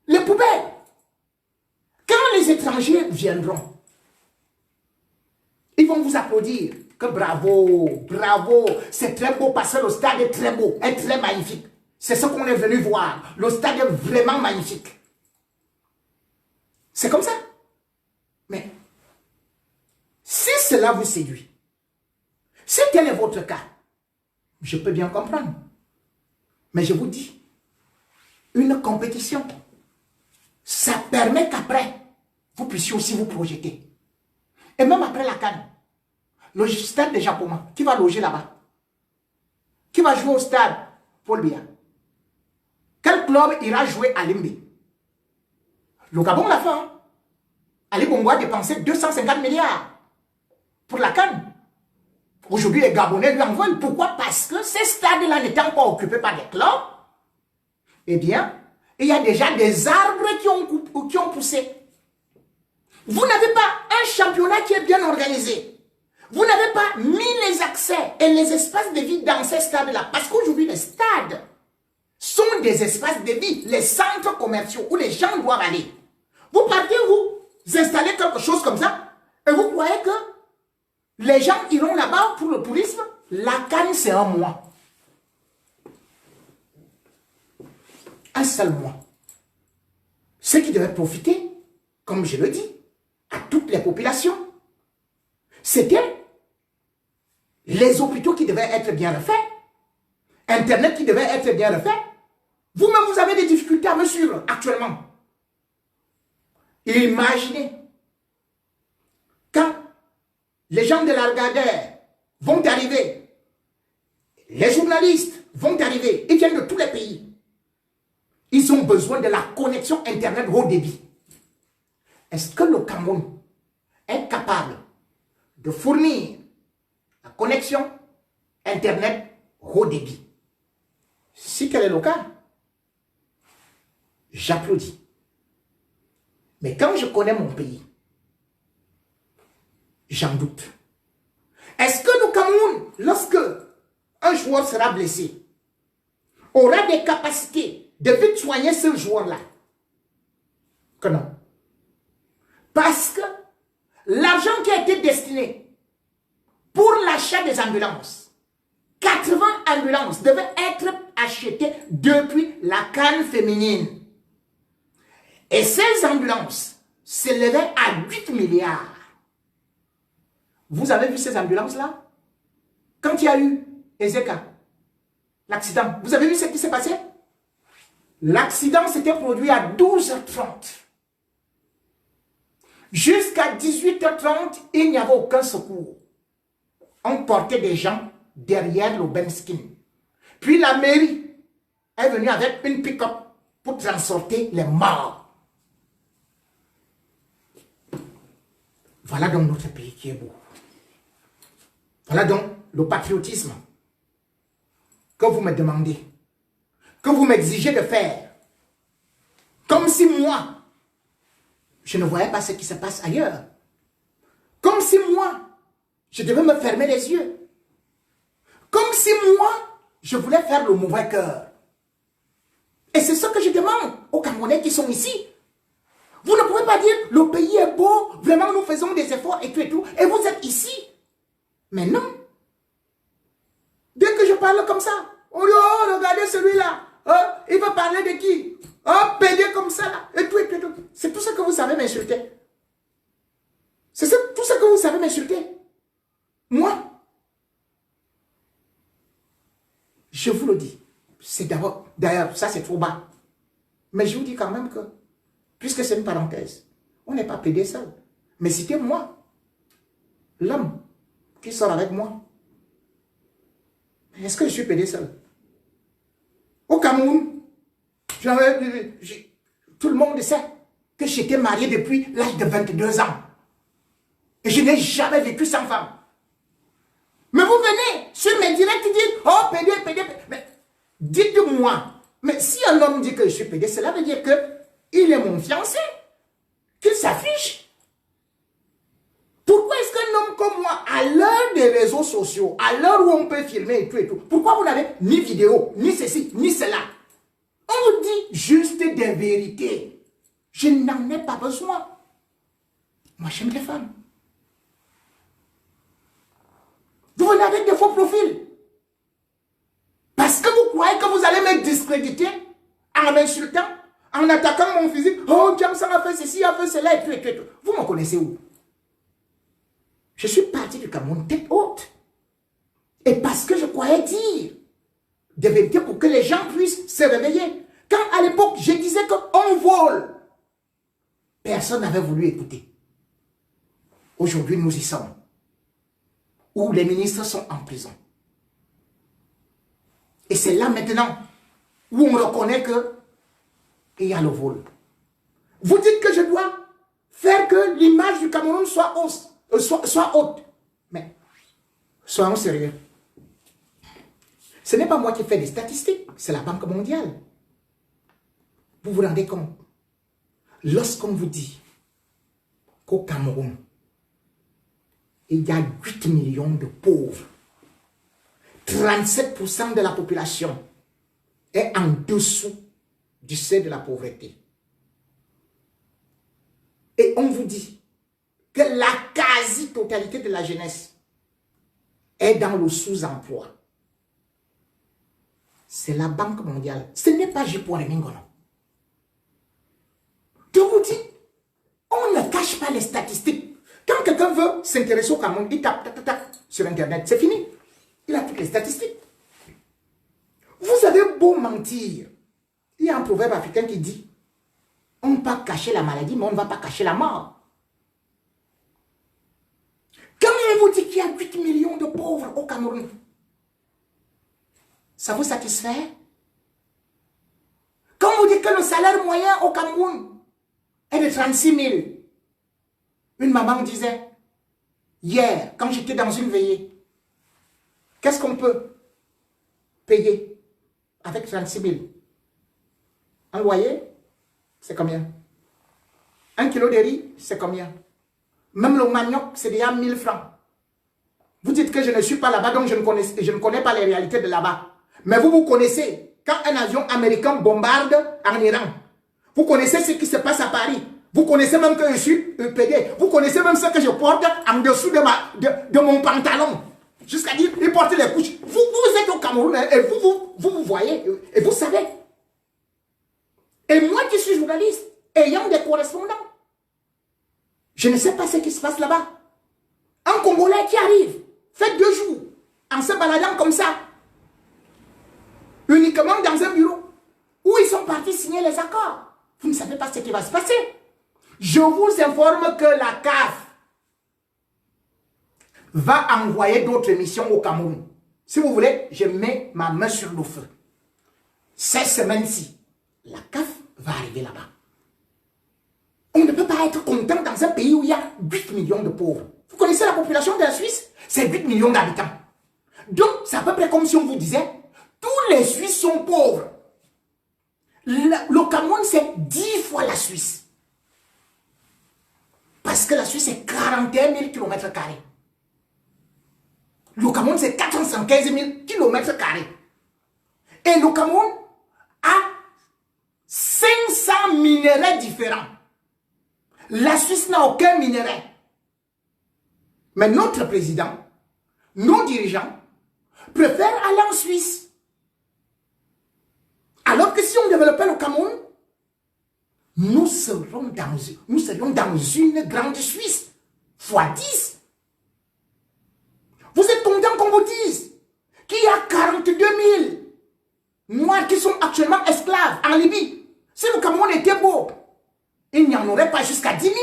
Les poubelles. Quand les étrangers viendront, ils vont vous applaudir. Que bravo, bravo. C'est très beau parce que le stade est très beau, est très magnifique. C'est ce qu'on est venu voir. Le stade est vraiment magnifique. C'est comme ça. Mais si cela vous séduit, si tel est votre cas, je peux bien comprendre. Mais je vous dis, une compétition, ça permet qu'après, vous puissiez aussi vous projeter. Et même après la CAN, le stade de Japoma, qui va loger là-bas? Qui va jouer au stade Paul Biya? Quel club ira jouer à Limbe? Le Gabon l'a fait. Hein? Ali Bongo a dépensé 250 milliards pour la CAN. Aujourd'hui, les Gabonais lui en veulent. Pourquoi? Parce que ces stades-là n'étant pas occupés par des clubs, eh bien, il y a déjà des arbres qui ont poussé. Vous n'avez pas un championnat qui est bien organisé. Vous n'avez pas mis les accès et les espaces de vie dans ces stades-là. Parce qu'aujourd'hui, les stades sont des espaces de vie, les centres commerciaux où les gens doivent aller. Vous partez, vous installez quelque chose comme ça, et vous croyez que les gens iront là-bas pour le tourisme? La CAN, c'est un mois. Un seul mois. Ceux qui devaient profiter, comme je le dis, à toutes les populations, c'était les hôpitaux qui devaient être bien refaits, Internet qui devait être bien refait. Vous-même, vous avez des difficultés à me suivre actuellement. Imaginez, quand les gens de l'Argadère vont arriver, les journalistes vont arriver, ils viennent de tous les pays. Ils ont besoin de la connexion Internet haut débit. Est-ce que le Cameroun est capable de fournir la connexion Internet haut débit? Si tel est le cas, j'applaudis. Mais quand je connais mon pays, j'en doute. Est-ce que le Cameroun, lorsque un joueur sera blessé, aura des capacités de vite soigner ce joueur-là? Que non. Parce que l'argent qui a été destiné pour l'achat des ambulances, 80 ambulances devaient être achetées depuis la CAN féminine. Et ces ambulances s'élevaient à 8 milliards. Vous avez vu ces ambulances-là? Quand il y a eu Ezeka, l'accident, vous avez vu ce qui s'est passé? L'accident s'était produit à 12h30. Jusqu'à 18h30, il n'y avait aucun secours. On portait des gens derrière le Benskin. Puis la mairie est venue avec une pick-up pour transporter les morts. Voilà donc notre pays qui est beau. Voilà donc le patriotisme que vous me demandez, que vous m'exigez de faire. Comme si moi, je ne voyais pas ce qui se passe ailleurs. Comme si moi, je devais me fermer les yeux. Comme si moi, je voulais faire le mauvais cœur. Et c'est ce que je demande aux Camerounais qui sont ici. Vous ne pouvez pas dire, le pays est beau, vraiment nous faisons des efforts et tout, et vous êtes ici. Mais non. Dès que je parle comme ça, on dit, oh, regardez celui-là, oh, il va parler de qui? Oh, pédé comme ça, là, et tout. C'est tout ce que vous savez m'insulter. C'est tout ce que vous savez m'insulter. Moi, je vous le dis, c'est d'abord, d'ailleurs, ça c'est trop bas. Mais je vous dis quand même que, puisque c'est une parenthèse, on n'est pas pédé seul. Mais c'était moi, l'homme qui sort avec moi. Est-ce que je suis pédé seul? Au Cameroun, tout le monde sait que j'étais marié depuis l'âge de 22 ans. Et je n'ai jamais vécu sans femme. Mais vous venez sur mes directs et dites, oh pédé. Mais dites-moi, Mais si un homme dit que je suis PD, cela veut dire qu'il est mon fiancé, qu'il s'affiche. Pourquoi est-ce qu'un homme comme moi, à l'heure des réseaux sociaux, à l'heure où on peut filmer et tout, pourquoi vous n'avez ni vidéo, ni ceci, ni cela? On vous dit juste des vérités. Je n'en ai pas besoin. Moi, j'aime les femmes. Vous venez avec des faux profils. Parce que vous croyez que vous allez me discréditer en m'insultant, en attaquant mon physique. Oh, Jameson a fait ceci, a fait cela, et tout, et tout, et tout. Vous me connaissez où? Je suis parti du Cameroun tête haute. Et parce que je croyais dire des vérités pour que les gens puissent se réveiller. Quand à l'époque, je disais qu'on vole, personne n'avait voulu écouter. Aujourd'hui, nous y sommes. Où les ministres sont en prison. Et c'est là maintenant où on reconnaît qu'il y a le vol. Vous dites que je dois faire que l'image du Cameroun soit haute. Mais soyons sérieux. Ce n'est pas moi qui fais des statistiques, c'est la Banque mondiale. Vous vous rendez compte? Lorsqu'on vous dit qu'au Cameroun, il y a 8 millions de pauvres, 37% de la population est en dessous du seuil de la pauvreté. Et on vous dit que la quasi-totalité de la jeunesse est dans le sous-emploi. C'est la Banque mondiale. Ce n'est pas J.Mingono. Je vous dis, on ne cache pas les statistiques. Quand quelqu'un veut s'intéresser au Cameroun, il tape sur Internet. C'est fini. Il a toutes les statistiques. Vous avez beau mentir. Il y a un proverbe africain qui dit, on ne peut pas cacher la maladie, mais on ne va pas cacher la mort. Quand on vous dit qu'il y a 8 millions de pauvres au Cameroun, ça vous satisfait? Quand on vous dit que le salaire moyen au Cameroun est de 36 000, une maman disait, hier, quand j'étais dans une veillée, qu'est-ce qu'on peut payer avec 36 000? Un loyer, c'est combien? Un kilo de riz, c'est combien? Même le manioc, c'est déjà 1000 francs. Vous dites que je ne suis pas là-bas, donc je ne connais pas les réalités de là-bas. Mais vous connaissez, quand un avion américain bombarde en Iran, vous connaissez ce qui se passe à Paris. Vous connaissez même que je suis PD. Vous connaissez même ce que je porte en dessous de mon pantalon. Jusqu'à dire, il porte les couches. Vous êtes au Cameroun et vous voyez et vous savez. Et moi qui suis journaliste, ayant des correspondants, je ne sais pas ce qui se passe là-bas. Un Congolais qui arrive, fait 2 jours, en se baladant comme ça, uniquement dans un bureau, où ils sont partis signer les accords. Vous ne savez pas ce qui va se passer. Je vous informe que la CAF va envoyer d'autres missions au Cameroun. Si vous voulez, je mets ma main sur le feu. Cette semaine-ci, la CAF va arriver là-bas. On ne peut pas être content dans un pays où il y a 8 millions de pauvres. Vous connaissez la population de la Suisse? C'est 8 millions d'habitants. Donc, c'est à peu près comme si on vous disait, tous les Suisses sont pauvres. Le Cameroun, c'est 10 fois la Suisse. Parce que la Suisse, c'est 41 000 km². Le Cameroun, c'est 415 000 km². Et le Cameroun a 500 minéraux différents. La Suisse n'a aucun minerai. Mais notre président, nos dirigeants, préfèrent aller en Suisse. Alors que si on développait le Cameroun, nous serions dans une grande Suisse, fois 10. Vous êtes content qu'on vous dise qu'il y a 42 000 Noirs qui sont actuellement esclaves en Libye. Si le Cameroun était beau, il n'y en aurait pas jusqu'à 10 000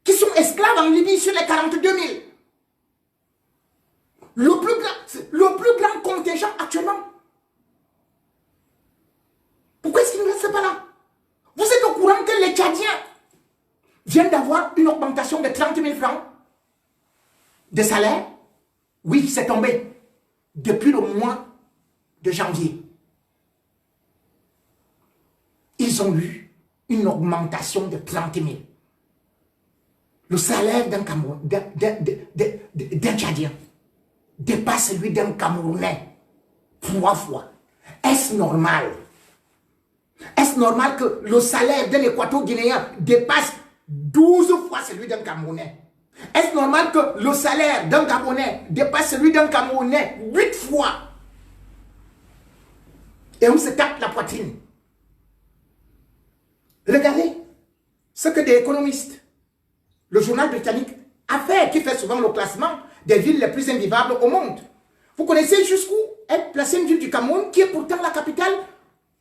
qui sont esclaves en Libye sur les 42 000. Le plus grand contingent actuellement. Pourquoi est-ce qu'il ne reste pas là? Vous êtes au courant que les Tchadiens viennent d'avoir une augmentation de 30 000 francs de salaire? Oui, c'est tombé depuis le mois de janvier. ils ont eu une augmentation de 30 000. Le salaire d'un Tchadien dépasse celui d'un Camerounais 3 fois. Est-ce normal? Est-ce normal que le salaire d'un Équato-Guinéen dépasse 12 fois celui d'un Camerounais? Est-ce normal que le salaire d'un Gabonais dépasse celui d'un Camerounais 8 fois? Et on se tape la poitrine. Regardez ce que des économistes, le journal britannique, a fait, qui fait souvent le classement des villes les plus invivables au monde. Vous connaissez jusqu'où est placée une ville du Cameroun qui est pourtant la capitale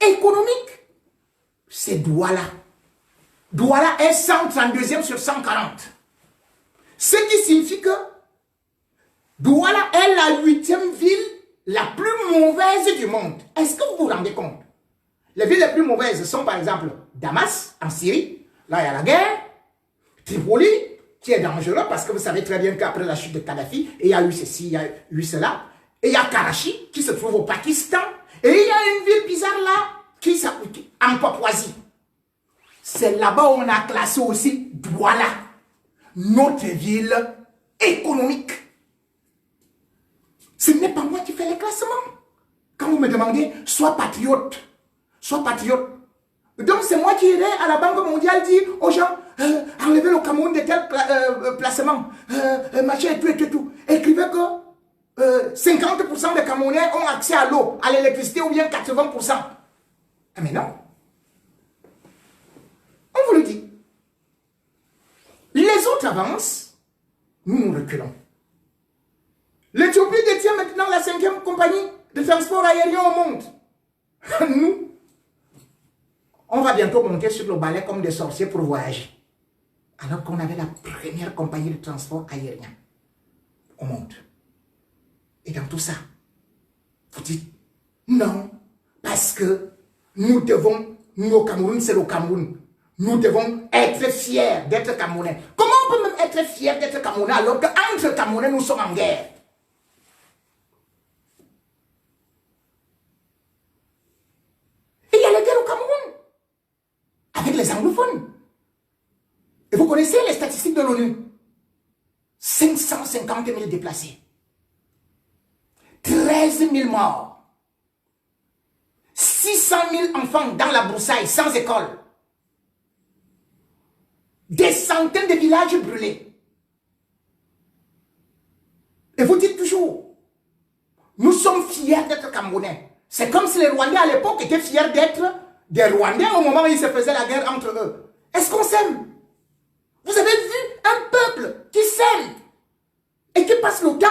économique? C'est Douala. Douala est 132e sur 140. Ce qui signifie que Douala est la 8e ville la plus mauvaise du monde. Est-ce que vous vous rendez compte? Les villes les plus mauvaises sont par exemple Damas, en Syrie. Là, il y a la guerre. Tripoli, qui est dangereux parce que vous savez très bien qu'après la chute de Kadhafi, il y a eu ceci, il y a eu cela. Et il y a Karachi, qui se trouve au Pakistan. Et il y a une ville bizarre là, qui en Papouasie. C'est là-bas où on a classé aussi Douala, notre ville économique. Ce n'est pas moi qui fais les classements. Quand vous me demandez, sois patriote. Sois patriote. Donc c'est moi qui irai à la Banque mondiale dire aux gens, enlevez le Cameroun de tel placement, machin et tout et tout. Écrivez que 50% des Camerounais ont accès à l'eau, à l'électricité ou bien 80%. Ah mais non. On vous le dit. Les autres avancent, nous reculons. L'Éthiopie détient maintenant la 5e compagnie de transport aérien au monde. Nous, on va bientôt monter sur le balai comme des sorciers pour voyager. Alors qu'on avait la première compagnie de transport aérien au monde. Et dans tout ça, vous dites non, parce que nous devons, nous au Cameroun, c'est le Cameroun. Nous devons être fiers d'être Camerounais. Comment on peut même être fier d'être Camerounais alors qu'entre Camerounais, nous sommes en guerre? Et il y a la guerre au Cameroun avec les anglophones. Et vous connaissez les statistiques de l'ONU? 550 000 déplacés. 13 000 morts. 600 000 enfants dans la broussaille, sans école. Des centaines de villages brûlés. Et vous dites toujours, nous sommes fiers d'être Camerounais. C'est comme si les Rwandais à l'époque étaient fiers d'être des Rwandais au moment où ils se faisaient la guerre entre eux. Est-ce qu'on s'aime? Vous avez vu un peuple qui s'aime et qui passe le temps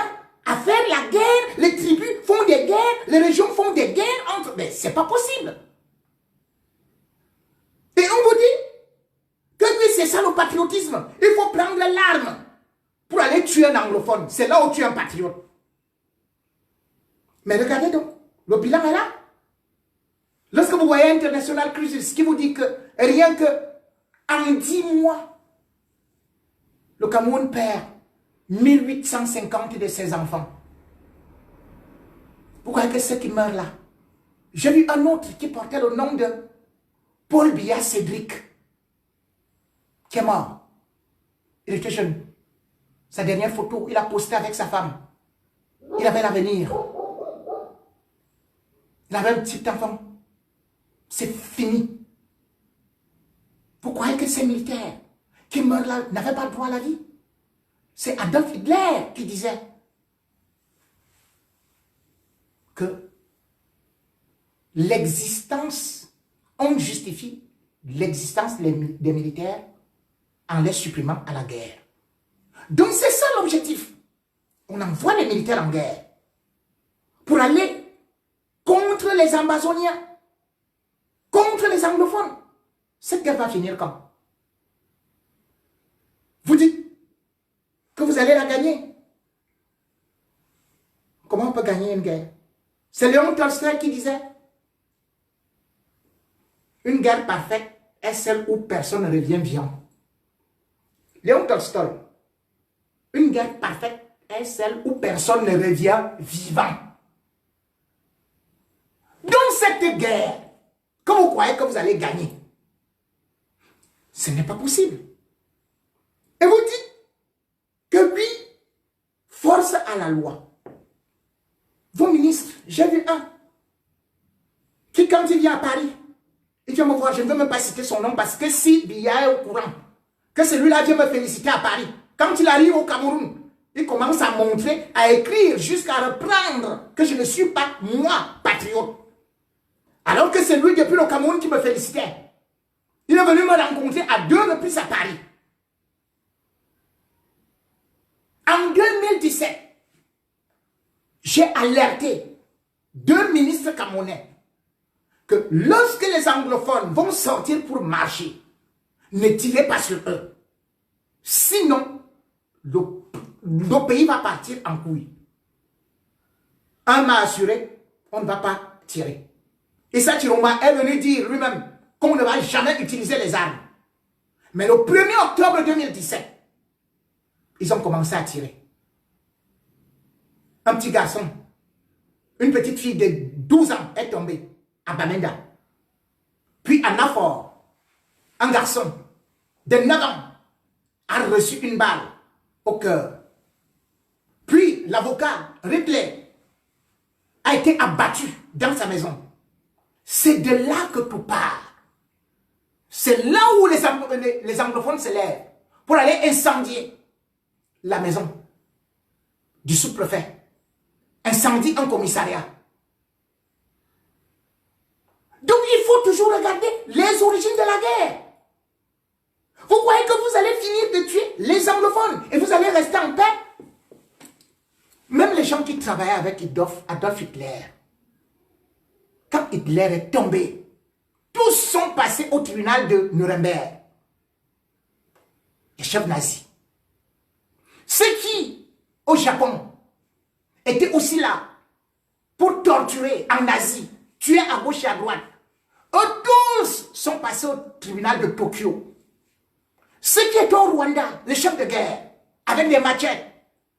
à faire la guerre, les tribus font des guerres, les régions font des guerres entre... Mais c'est pas possible. Et on vous dit que oui, c'est ça le patriotisme. Il faut prendre l'arme pour aller tuer un anglophone. C'est là où tu es un patriote. Mais regardez donc, le bilan est là. Lorsque vous voyez International Cruises qui vous dit que rien que en 10 mois, le Cameroun perd 1850 de ses enfants. Pourquoi que ceux qui meurent là? J'ai vu un autre qui portait le nom de Paul Biya Cédric, qui est mort. Il était jeune. Sa dernière photo, il a posté avec sa femme. Il avait l'avenir. Il avait un petit enfant. C'est fini. Vous croyez que ces militaires qui meurent là n'avaient pas droit à la vie? C'est Adolf Hitler qui disait que l'existence, on justifie l'existence des militaires en les supprimant à la guerre. Donc c'est ça l'objectif. On envoie les militaires en guerre pour aller contre les Amazoniens, contre les anglophones. Cette guerre va finir quand? Vous dites que vous allez la gagner. Comment on peut gagner une guerre? C'est Léon Tolstoï qui disait une guerre parfaite est celle où personne ne revient vivant. Léon Tolstoï, une guerre parfaite est celle où personne ne revient vivant. Dans cette guerre, que vous croyez que vous allez gagner, Ce n'est pas possible. Et vous dites que lui, force à la loi. Vos ministres, j'ai vu un qui, quand il vient à Paris, il vient me voir, je ne veux même pas citer son nom parce que si Biya est au courant, que celui-là vient me féliciter à Paris, quand il arrive au Cameroun, il commence à montrer, à écrire, jusqu'à reprendre que je ne suis pas, moi, patriote. Alors que c'est lui, depuis le Cameroun, qui me félicitait. Il est venu me rencontrer à 2 reprises à Paris. En 2017, j'ai alerté 2 ministres camerounais que lorsque les anglophones vont sortir pour marcher, ne tirez pas sur eux. Sinon, le pays va partir en couille. Un m'a assuré, on ne va pas tirer. Et ça, Chiroma est venu dire lui-même qu'on ne va jamais utiliser les armes. Mais le 1er octobre 2017, ils ont commencé à tirer. Un petit garçon, une petite fille de 12 ans est tombée à Bamenda. Puis à Nafor, un garçon de 9 ans a reçu une balle au cœur. Puis l'avocat Ripley a été abattu dans sa maison. C'est de là que tout part. C'est là où les anglophones se lèvent pour aller incendier la maison du sous-préfet. Incendie un commissariat. Donc il faut toujours regarder les origines de la guerre. Vous croyez que vous allez finir de tuer les anglophones et vous allez rester en paix? Même les gens qui travaillaient avec Adolf Hitler, quand Hitler est tombé, tous sont passés au tribunal de Nuremberg. Les chefs nazis. Ceux qui, au Japon, étaient aussi là pour torturer en Asie, tuer à gauche et à droite. Eux tous sont passés au tribunal de Tokyo. Ceux qui étaient au Rwanda, les chefs de guerre, avec des machettes,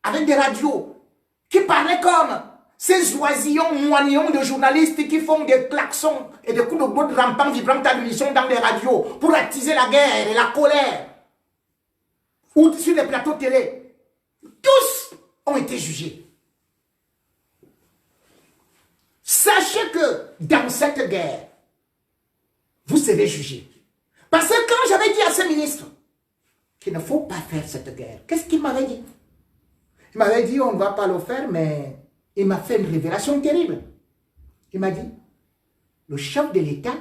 avec des radios, qui parlaient comme ces oisillons, moignons de journalistes qui font des klaxons et des coups de botte rampants, vibrants à l'unisson dans les radios pour attiser la guerre et la colère. Ou sur les plateaux télé. Tous ont été jugés. Sachez que dans cette guerre, vous serez jugés. Parce que quand j'avais dit à ce ministre qu'il ne faut pas faire cette guerre, qu'est-ce qu'il m'avait dit? Il m'avait dit on ne va pas le faire, mais il m'a fait une révélation terrible. Il m'a dit, le chef de l'État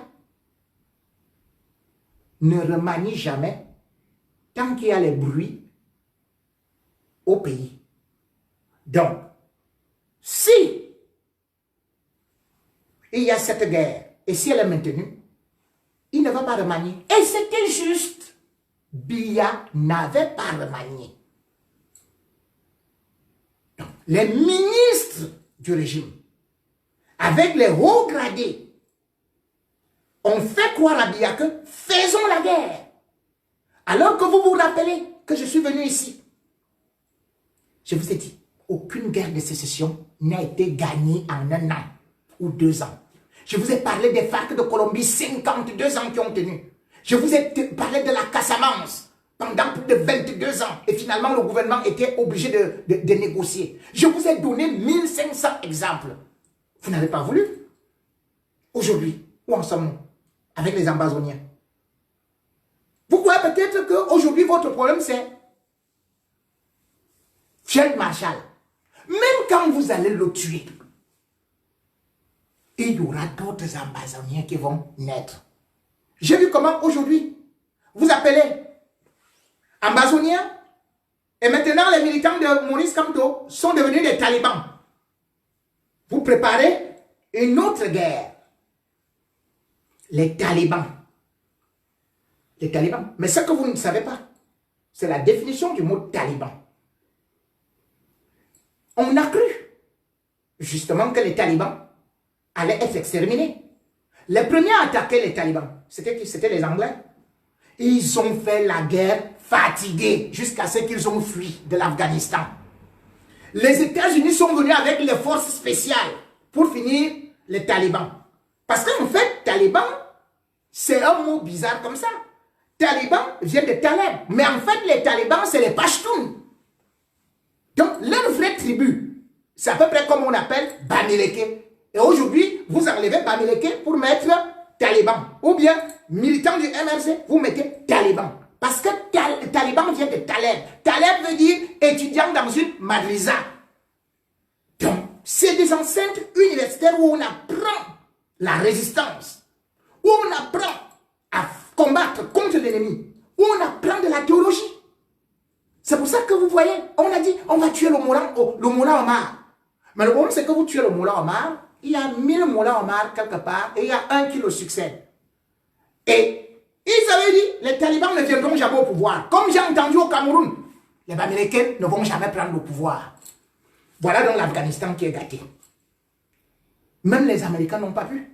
ne remanie jamais tant qu'il y a les bruits au pays. Donc, si il y a cette guerre, et si elle est maintenue, il ne va pas remanier. Et c'était juste. Biya n'avait pas remanié. Donc, les ministres du régime, avec les hauts gradés, ont fait croire à Biya que faisons la guerre. Alors que vous vous rappelez que je suis venu ici. Je vous ai dit, aucune guerre de sécession n'a été gagnée en 1 an ou 2 ans. Je vous ai parlé des FARC de Colombie, 52 ans qui ont tenu. Je vous ai parlé de la Casamance pendant plus de 22 ans. Et finalement, le gouvernement était obligé de négocier. Je vous ai donné 1500 exemples. Vous n'avez pas voulu. Aujourd'hui, où en sommes-nous avec les Ambazoniens? Vous croyez peut-être qu'aujourd'hui, votre problème, c'est Field Marshal. Même quand vous allez le tuer, il y aura d'autres Ambazoniens qui vont naître. J'ai vu comment aujourd'hui, vous appelez Ambazoniens, et maintenant les militants de Maurice Kamto sont devenus des talibans. Vous préparez une autre guerre. Les talibans. Les talibans. Mais ce que vous ne savez pas, c'est la définition du mot taliban. On a cru, justement, que les talibans allaient être exterminés. Les premiers à attaquer les talibans, c'était qui? C'était les Anglais. Ils ont fait la guerre fatigués jusqu'à ce qu'ils ont fui de l'Afghanistan. Les États-Unis sont venus avec les forces spéciales pour finir les talibans. Parce qu'en fait, taliban, c'est un mot bizarre comme ça. talibans viennent de Taleb. Mais en fait, les talibans, c'est les Pashtuns. Donc, leur vraie tribu, c'est à peu près comme on appelle Bamileke. Et aujourd'hui, vous enlevez Bamileke pour mettre taliban. Ou bien, militant du MRC, vous mettez taliban. Parce que taliban vient de Taleb. Taleb veut dire étudiant dans une madrasa. Donc, c'est des enceintes universitaires où on apprend la résistance, où on apprend à combattre contre l'ennemi, où on apprend de la théologie. C'est pour ça que vous voyez, on a dit, on va tuer le Moulin Omar. Mais le problème, c'est que vous tuez le Moulin Omar, il y a 1000 Moulin Omar quelque part, et il y a un qui le succède. Et ils avaient dit, les talibans ne viendront jamais au pouvoir. Comme j'ai entendu au Cameroun, les Américains ne vont jamais prendre le pouvoir. Voilà donc l'Afghanistan qui est gâté. Même les Américains n'ont pas vu.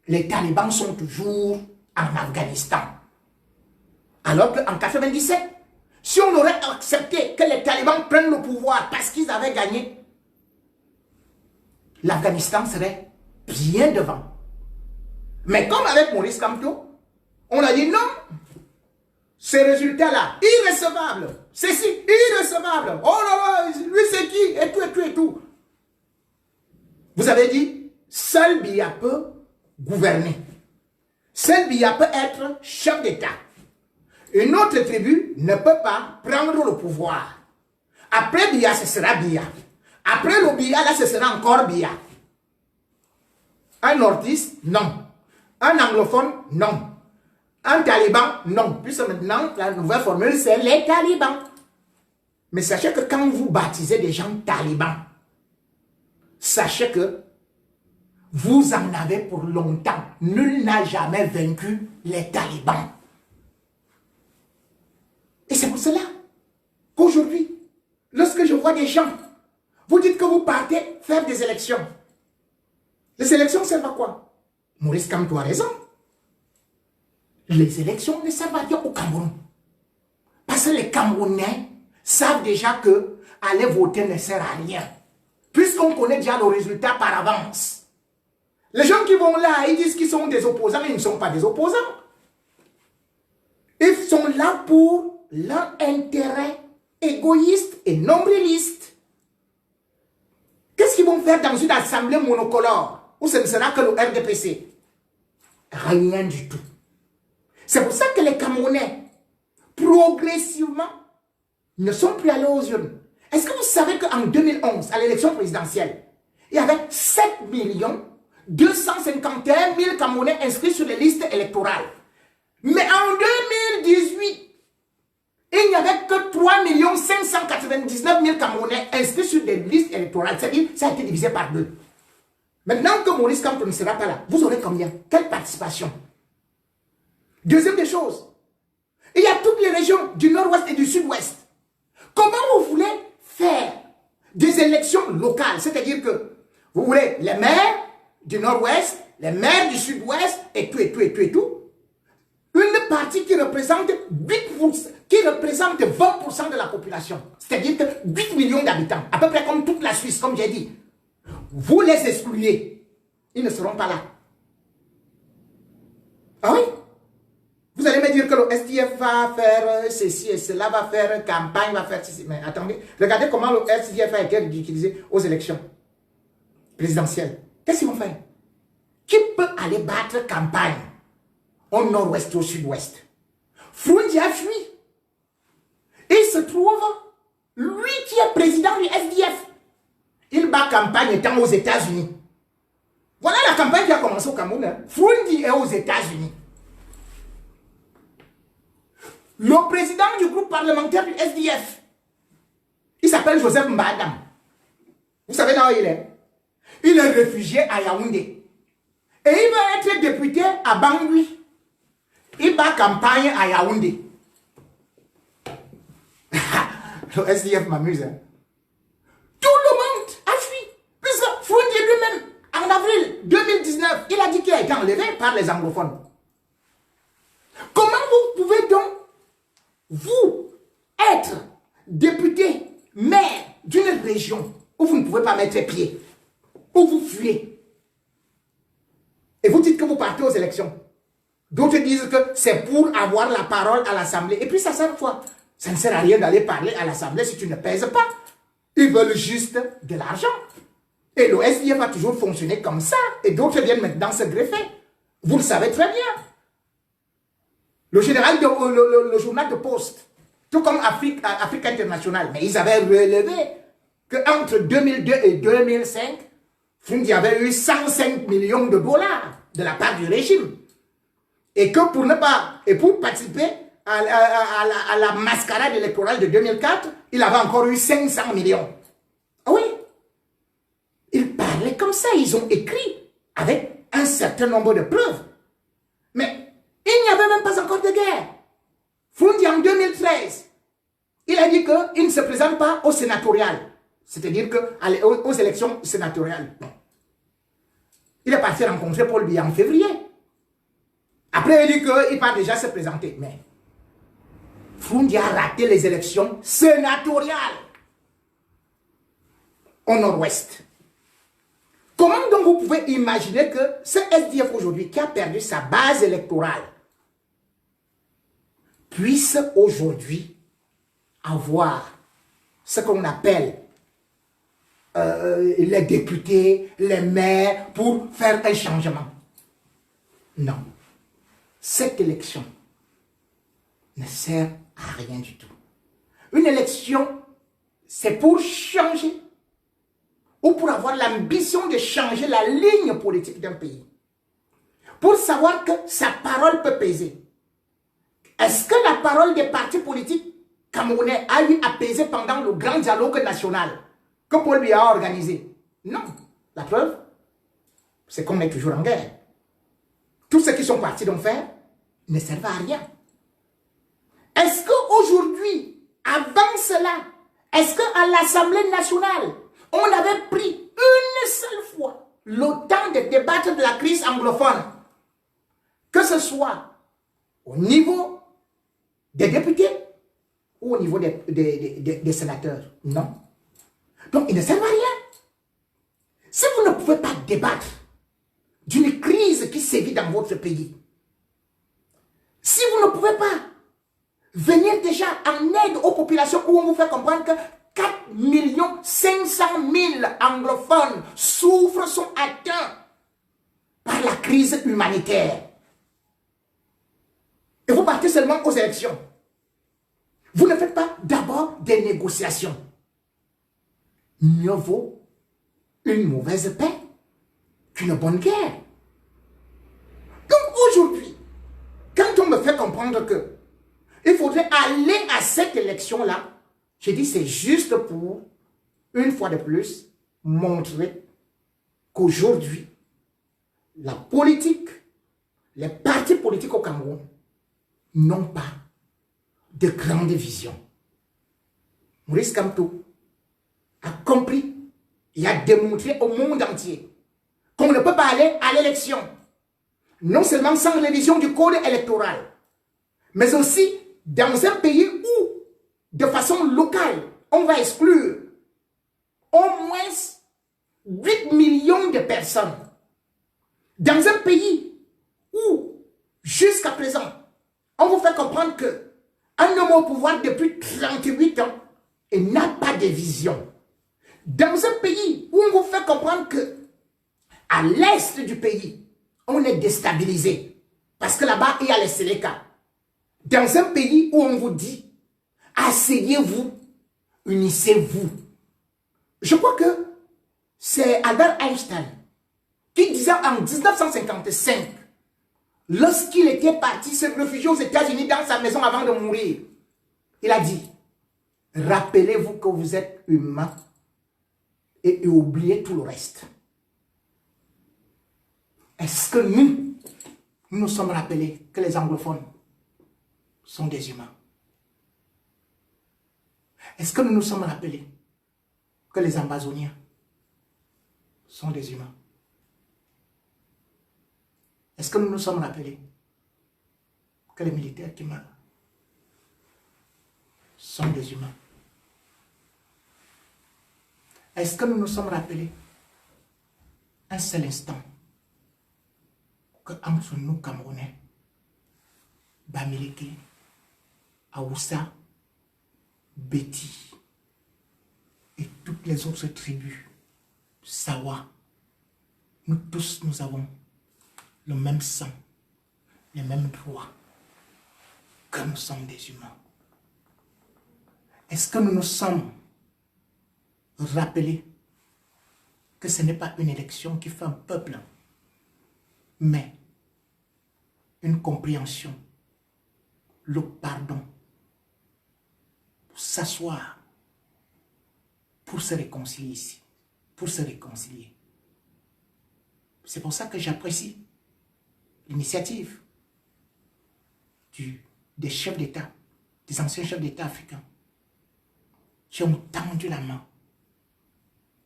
Les talibans sont toujours en Afghanistan. Alors qu'en 1997, si on aurait accepté que les talibans prennent le pouvoir parce qu'ils avaient gagné, l'Afghanistan serait bien devant. Mais comme avec Maurice Kamto, on a dit non, ces résultats-là, irrecevables, ceci, irrecevable, oh là là, lui c'est qui, et tout, et tout, et tout. Vous avez dit, seul Biya peut gouverner. Seul Biya peut être chef d'État. Une autre tribu ne peut pas prendre le pouvoir. Après Biya, ce sera Biya. Après le Biya, là, ce sera encore Biya. Un nordiste, non. Un anglophone, non. Un taliban, non. Puisque maintenant, la nouvelle formule, c'est les talibans. Mais sachez que quand vous baptisez des gens talibans, sachez que vous en avez pour longtemps. Nul n'a jamais vaincu les talibans. Et c'est pour cela qu'aujourd'hui, lorsque je vois des gens, vous dites que vous partez faire des élections. Les élections servent à quoi? Maurice Kamto a raison. Les élections ne servent à rien au Cameroun. Parce que les Camerounais savent déjà que aller voter ne sert à rien. Puisqu'on connaît déjà le résultat par avance. Les gens qui vont là, ils disent qu'ils sont des opposants, mais ils ne sont pas des opposants. Ils sont là pour leur intérêt égoïste et nombriliste. Qu'est-ce qu'ils vont faire dans une assemblée monocolore où ce ne sera que le RDPC? Rien du tout. C'est pour ça que les Camerounais, progressivement, ne sont plus allés aux urnes. Est-ce que vous savez qu'en 2011, à l'élection présidentielle, il y avait 7 251 000 Camerounais inscrits sur les listes électorales. Mais en 2018, il n'y avait que 3 599 000 Camerounais inscrits sur des listes électorales. C'est-à-dire, ça a été divisé par 2. Maintenant que Maurice Kamto ne sera pas là, vous aurez combien? Quelle participation? Deuxième des choses, il y a toutes les régions du nord-ouest et du sud-ouest. Comment vous voulez faire des élections locales? C'est-à-dire que vous voulez les maires du nord-ouest, les maires du sud-ouest, et tout, et tout, et tout, et tout. Une partie qui représente 8%, qui représente 20% de la population. C'est-à-dire que 8 millions d'habitants, à peu près comme toute la Suisse, comme j'ai dit. Vous les excluez. Ils ne seront pas là. Ah oui? Vous allez me dire que le SDF va faire ceci et cela, va faire campagne, va faire ceci. Mais attendez, regardez comment le SDF a été utilisé aux élections présidentielles. Qu'est-ce qu'ils vont faire? Qui peut aller battre campagne au nord-ouest et au sud-ouest? Frunzi a fui. Il se trouve, lui qui est président du SDF, il bat campagne étant aux États-Unis. Voilà la campagne qui a commencé au Cameroun. Hein. Frunzi est aux États-Unis. Le président du groupe parlementaire du SDF, il s'appelle Joseph Mbadam. Vous savez là où il est? Il est réfugié à Yaoundé. Et il va être député à Bangui. Il bat campagne à Yaoundé. Le SDF m'amuse. Hein? Tout le monde a fui. Puisque Frunzi lui-même, en avril 2019, il a dit qu'il a été enlevé par les anglophones. Comment vous pouvez donc, vous, être député, maire d'une région où vous ne pouvez pas mettre pied, où vous fuyez, et vous dites que vous partez aux élections? D'autres disent que c'est pour avoir la parole à l'Assemblée. Et puis ça sert à quoi? Ça ne sert à rien d'aller parler à l'Assemblée si tu ne pèses pas. Ils veulent juste de l'argent. Et le SDF a toujours fonctionné comme ça. Et d'autres viennent maintenant se greffer. Vous le savez très bien. Le journal de Post, tout comme Afrique International, mais ils avaient relevé qu'entre 2002 et 2005, Foundi avait eu 105 millions de dollars de la part du régime. Et que pour participer à la mascarade électorale de 2004, il avait encore eu 500 millions. Ah oui. Ils parlaient comme ça, ils ont écrit avec un certain nombre de preuves. Mais il n'y avait même pas encore de guerre. Foundi en 2013, il a dit qu'il ne se présente pas au sénatorial. C'est-à-dire aux élections sénatoriales. Non. Il est parti rencontrer Paul Biya en février. Après, il dit qu'il part déjà se présenter. Mais Foundi a raté les élections sénatoriales au nord-ouest. Comment donc vous pouvez imaginer que ce SDF aujourd'hui qui a perdu sa base électorale puisse aujourd'hui avoir ce qu'on appelle les députés, les maires pour faire un changement? Non. Cette élection ne sert à rien du tout. Une élection, c'est pour changer ou pour avoir l'ambition de changer la ligne politique d'un pays. Pour savoir que sa parole peut peser. Est-ce que la parole des partis politiques camerounais a eu à peser pendant le grand dialogue national que Paul Biya a organisé? Non. La preuve, c'est qu'on est toujours en guerre. Tous ceux qui sont partis d'en faire ne servent à rien. Est-ce qu'aujourd'hui, avant cela, est-ce qu'à l'Assemblée nationale, on avait pris une seule fois le temps de débattre de la crise anglophone, que ce soit au niveau des députés ou au niveau des sénateurs? Non. Donc, il ne sert à rien. Si vous ne pouvez pas débattre d'une crise qui sévit dans votre pays, si vous ne pouvez pas venir déjà en aide aux populations où on vous fait comprendre que 4 500 000 anglophones souffrent, sont atteints par la crise humanitaire. Et vous partez seulement aux élections. Vous ne faites pas d'abord des négociations. Mieux vaut une mauvaise paix qu'une bonne guerre. Donc aujourd'hui, quand on me fait comprendre que il faudrait aller à cette élection-là, je dis c'est juste pour, une fois de plus, montrer qu'aujourd'hui, la politique, les partis politiques au Cameroun n'ont pas de grande vision. Maurice Kamto a compris et a démontré au monde entier qu'on ne peut pas aller à l'élection, non seulement sans révision du code électoral, mais aussi dans un pays où, de façon locale, on va exclure au moins 8 millions de personnes. Dans un pays où, jusqu'à présent, on vous fait comprendre que un homme au pouvoir depuis 38 ans et n'a pas de vision. Dans un pays où on vous fait comprendre que à l'est du pays, on est déstabilisé. Parce que là-bas, il y a les Séléka. Dans un pays où on vous dit, asseyez-vous, unissez-vous. Je crois que c'est Albert Einstein qui disait en 1955, lorsqu'il était parti se réfugier aux États-Unis dans sa maison avant de mourir, il a dit, rappelez-vous que vous êtes humain et oubliez tout le reste. Est-ce que nous nous sommes rappelés que les anglophones sont des humains? Est-ce que nous nous sommes rappelés que les Amazoniens sont des humains? Est-ce que nous nous sommes rappelés que les militaires qui meurent sont des humains? Est-ce que nous nous sommes rappelés un seul instant que entre nous, Camerounais, Bamileke, Aoussa, Beti et toutes les autres tribus, Sawa, nous tous, nous avons le même sang, les mêmes droits, que nous sommes des humains. Est-ce que nous nous sommes rappelés que ce n'est pas une élection qui fait un peuple, mais une compréhension, le pardon, pour s'asseoir, pour se réconcilier ici, pour se réconcilier. C'est pour ça que j'apprécie l'initiative des chefs d'État, des anciens chefs d'État africains, qui ont tendu la main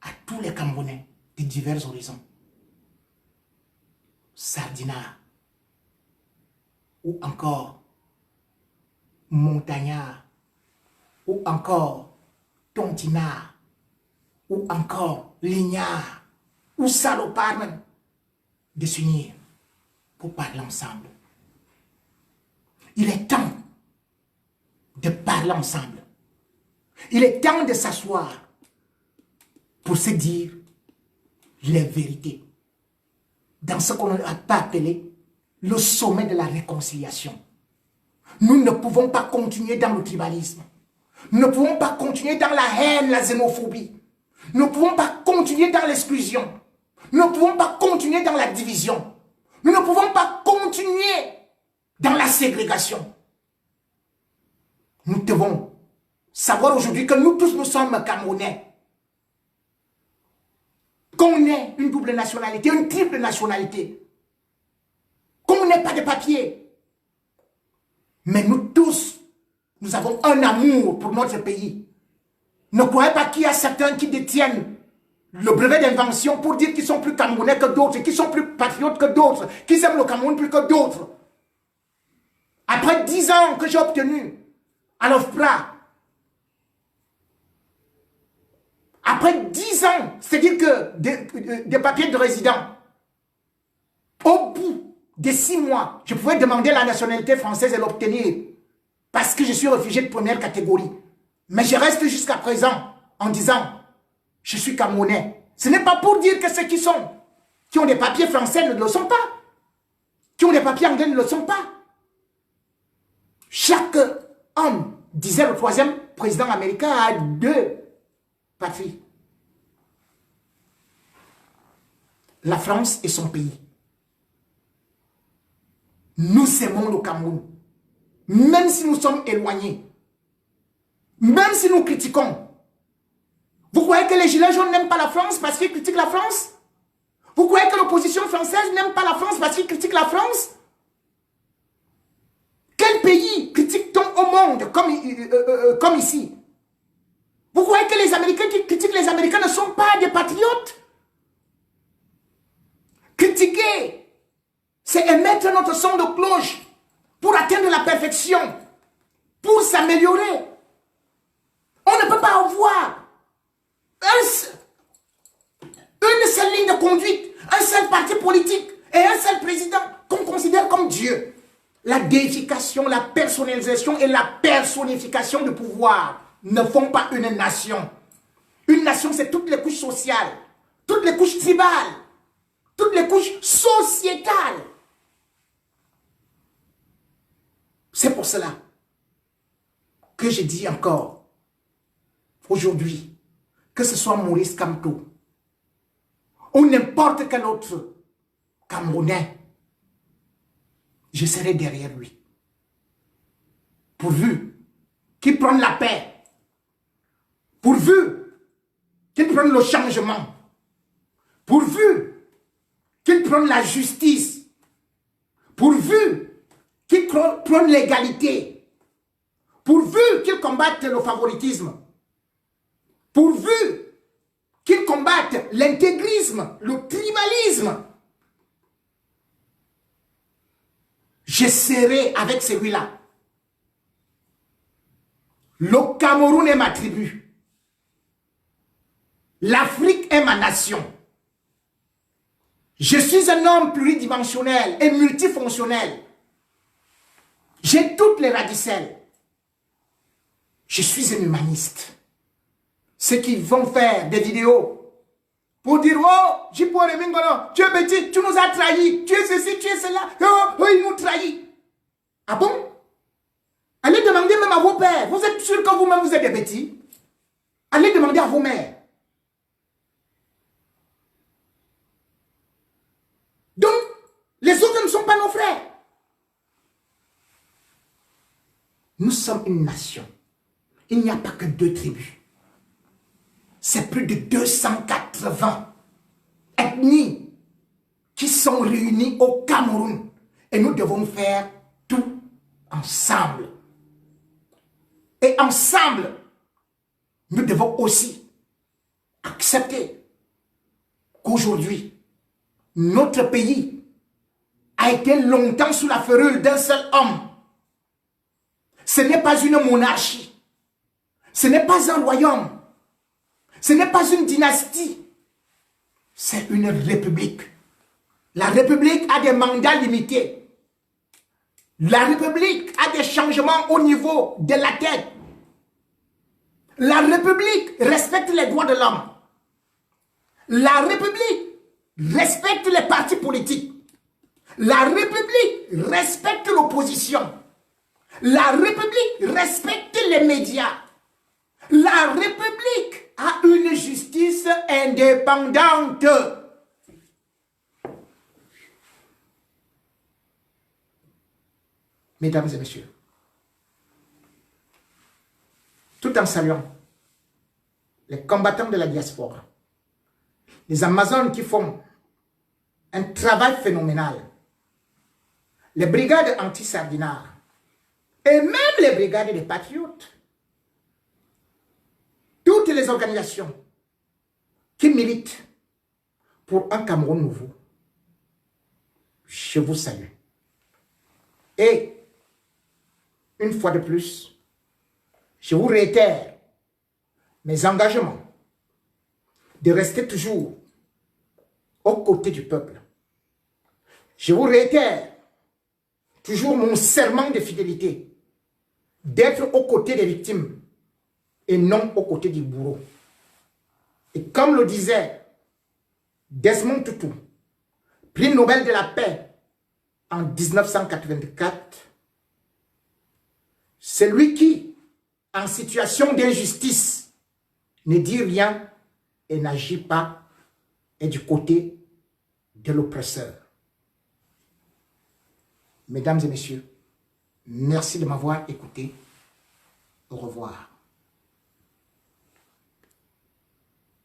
à tous les Camerounais de divers horizons. Sardinard, ou encore Montagnard, ou encore Tontinard, ou encore Lignard, ou Salopard même, de s'unir pour parler ensemble. Il est temps de parler ensemble. Il est temps de s'asseoir pour se dire les vérités dans ce qu'on n'a pas appelé le sommet de la réconciliation. Nous ne pouvons pas continuer dans le tribalisme. Nous ne pouvons pas continuer dans la haine, la xénophobie. Nous ne pouvons pas continuer dans l'exclusion. Nous ne pouvons pas continuer dans la division. Nous ne pouvons pas continuer dans la ségrégation. Nous devons savoir aujourd'hui que nous tous, nous sommes Camerounais. Qu'on ait une double nationalité, une triple nationalité. Qu'on n'ait pas de papier. Mais nous tous, nous avons un amour pour notre pays. Ne croyez pas qu'il y a certains qui détiennent le brevet d'invention pour dire qu'ils sont plus Camerounais que d'autres, qu'ils sont plus patriotes que d'autres, qu'ils aiment le Cameroun plus que d'autres. Après 10 ans que j'ai obtenu à l'OFPRA, après 10 ans, c'est-à-dire que des papiers de résident, au bout de 6 mois, je pouvais demander la nationalité française et l'obtenir parce que je suis réfugié de première catégorie. Mais je reste jusqu'à présent en disant, je suis Camerounais. Ce n'est pas pour dire que ceux qui ont des papiers français ne le sont pas. Qui ont des papiers anglais ne le sont pas. Chaque homme, disait le troisième président américain, a 2 patries. La France et son pays. Nous aimons le Cameroun. Même si nous sommes éloignés. Même si nous critiquons. Vous croyez que les gilets jaunes n'aiment pas la France parce qu'ils critiquent la France? Vous croyez que l'opposition française n'aime pas la France parce qu'ils critiquent la France? Quel pays critique-t-on au monde comme ici? Vous croyez que les Américains qui critiquent les Américains ne sont pas des patriotes? Critiquer, c'est émettre notre son de cloche pour atteindre la perfection, pour s'améliorer. On ne peut pas avoir une seule ligne de conduite, un seul parti politique et un seul président qu'on considère comme Dieu. La déification, la personnalisation et la personnification du pouvoir ne font pas une nation. Une nation, c'est toutes les couches sociales, toutes les couches tribales, toutes les couches sociétales. C'est pour cela que je dis encore, aujourd'hui, que ce soit Maurice Kamto ou n'importe quel autre Camerounais, je serai derrière lui. Pourvu qu'il prenne la paix, pourvu qu'il prenne le changement, pourvu qu'il prenne la justice, pourvu qu'il prenne l'égalité, pourvu qu'il combatte le favoritisme, pourvu qu'il combatte l'intégrisme, le tribalisme. Je serai avec celui-là. Le Cameroun est ma tribu. L'Afrique est ma nation. Je suis un homme pluridimensionnel et multifonctionnel. J'ai toutes les radicelles. Je suis un humaniste. Ceux qui vont faire des vidéos pour dire, oh, Jipo Remingolo, tu es petit, tu nous as trahis, tu es ceci, tu es cela, oh, il nous trahit. Ah bon? Allez demander même à vos pères. Vous êtes sûr que vous-même vous êtes des petits? Allez demander à vos mères. Donc, les autres ne sont pas nos frères. Nous sommes une nation. Il n'y a pas que 2 tribus. C'est plus de 280 ethnies qui sont réunies au Cameroun. Et nous devons faire tout ensemble. Et ensemble, nous devons aussi accepter qu'aujourd'hui, notre pays a été longtemps sous la férule d'un seul homme. Ce n'est pas une monarchie. Ce n'est pas un royaume. Ce n'est pas une dynastie. C'est une république. La république a des mandats limités. La république a des changements au niveau de la tête. La république respecte les droits de l'homme. La république respecte les partis politiques. La république respecte l'opposition. La république respecte les médias. La république a une justice indépendante. Mesdames et messieurs, tout en saluant les combattants de la diaspora, les Amazones qui font un travail phénoménal, les brigades anti-sardinards et même les brigades des patriotes, toutes les organisations qui militent pour un Cameroun nouveau, je vous salue. Et une fois de plus, je vous réitère mes engagements de rester toujours aux côtés du peuple. Je vous réitère toujours mon serment de fidélité d'être aux côtés des victimes et non aux côtés du bourreau. Et comme le disait Desmond Tutu, prix Nobel de la paix en 1984, celui qui, en situation d'injustice, ne dit rien et n'agit pas, est du côté de l'oppresseur. Mesdames et messieurs, merci de m'avoir écouté. Au revoir.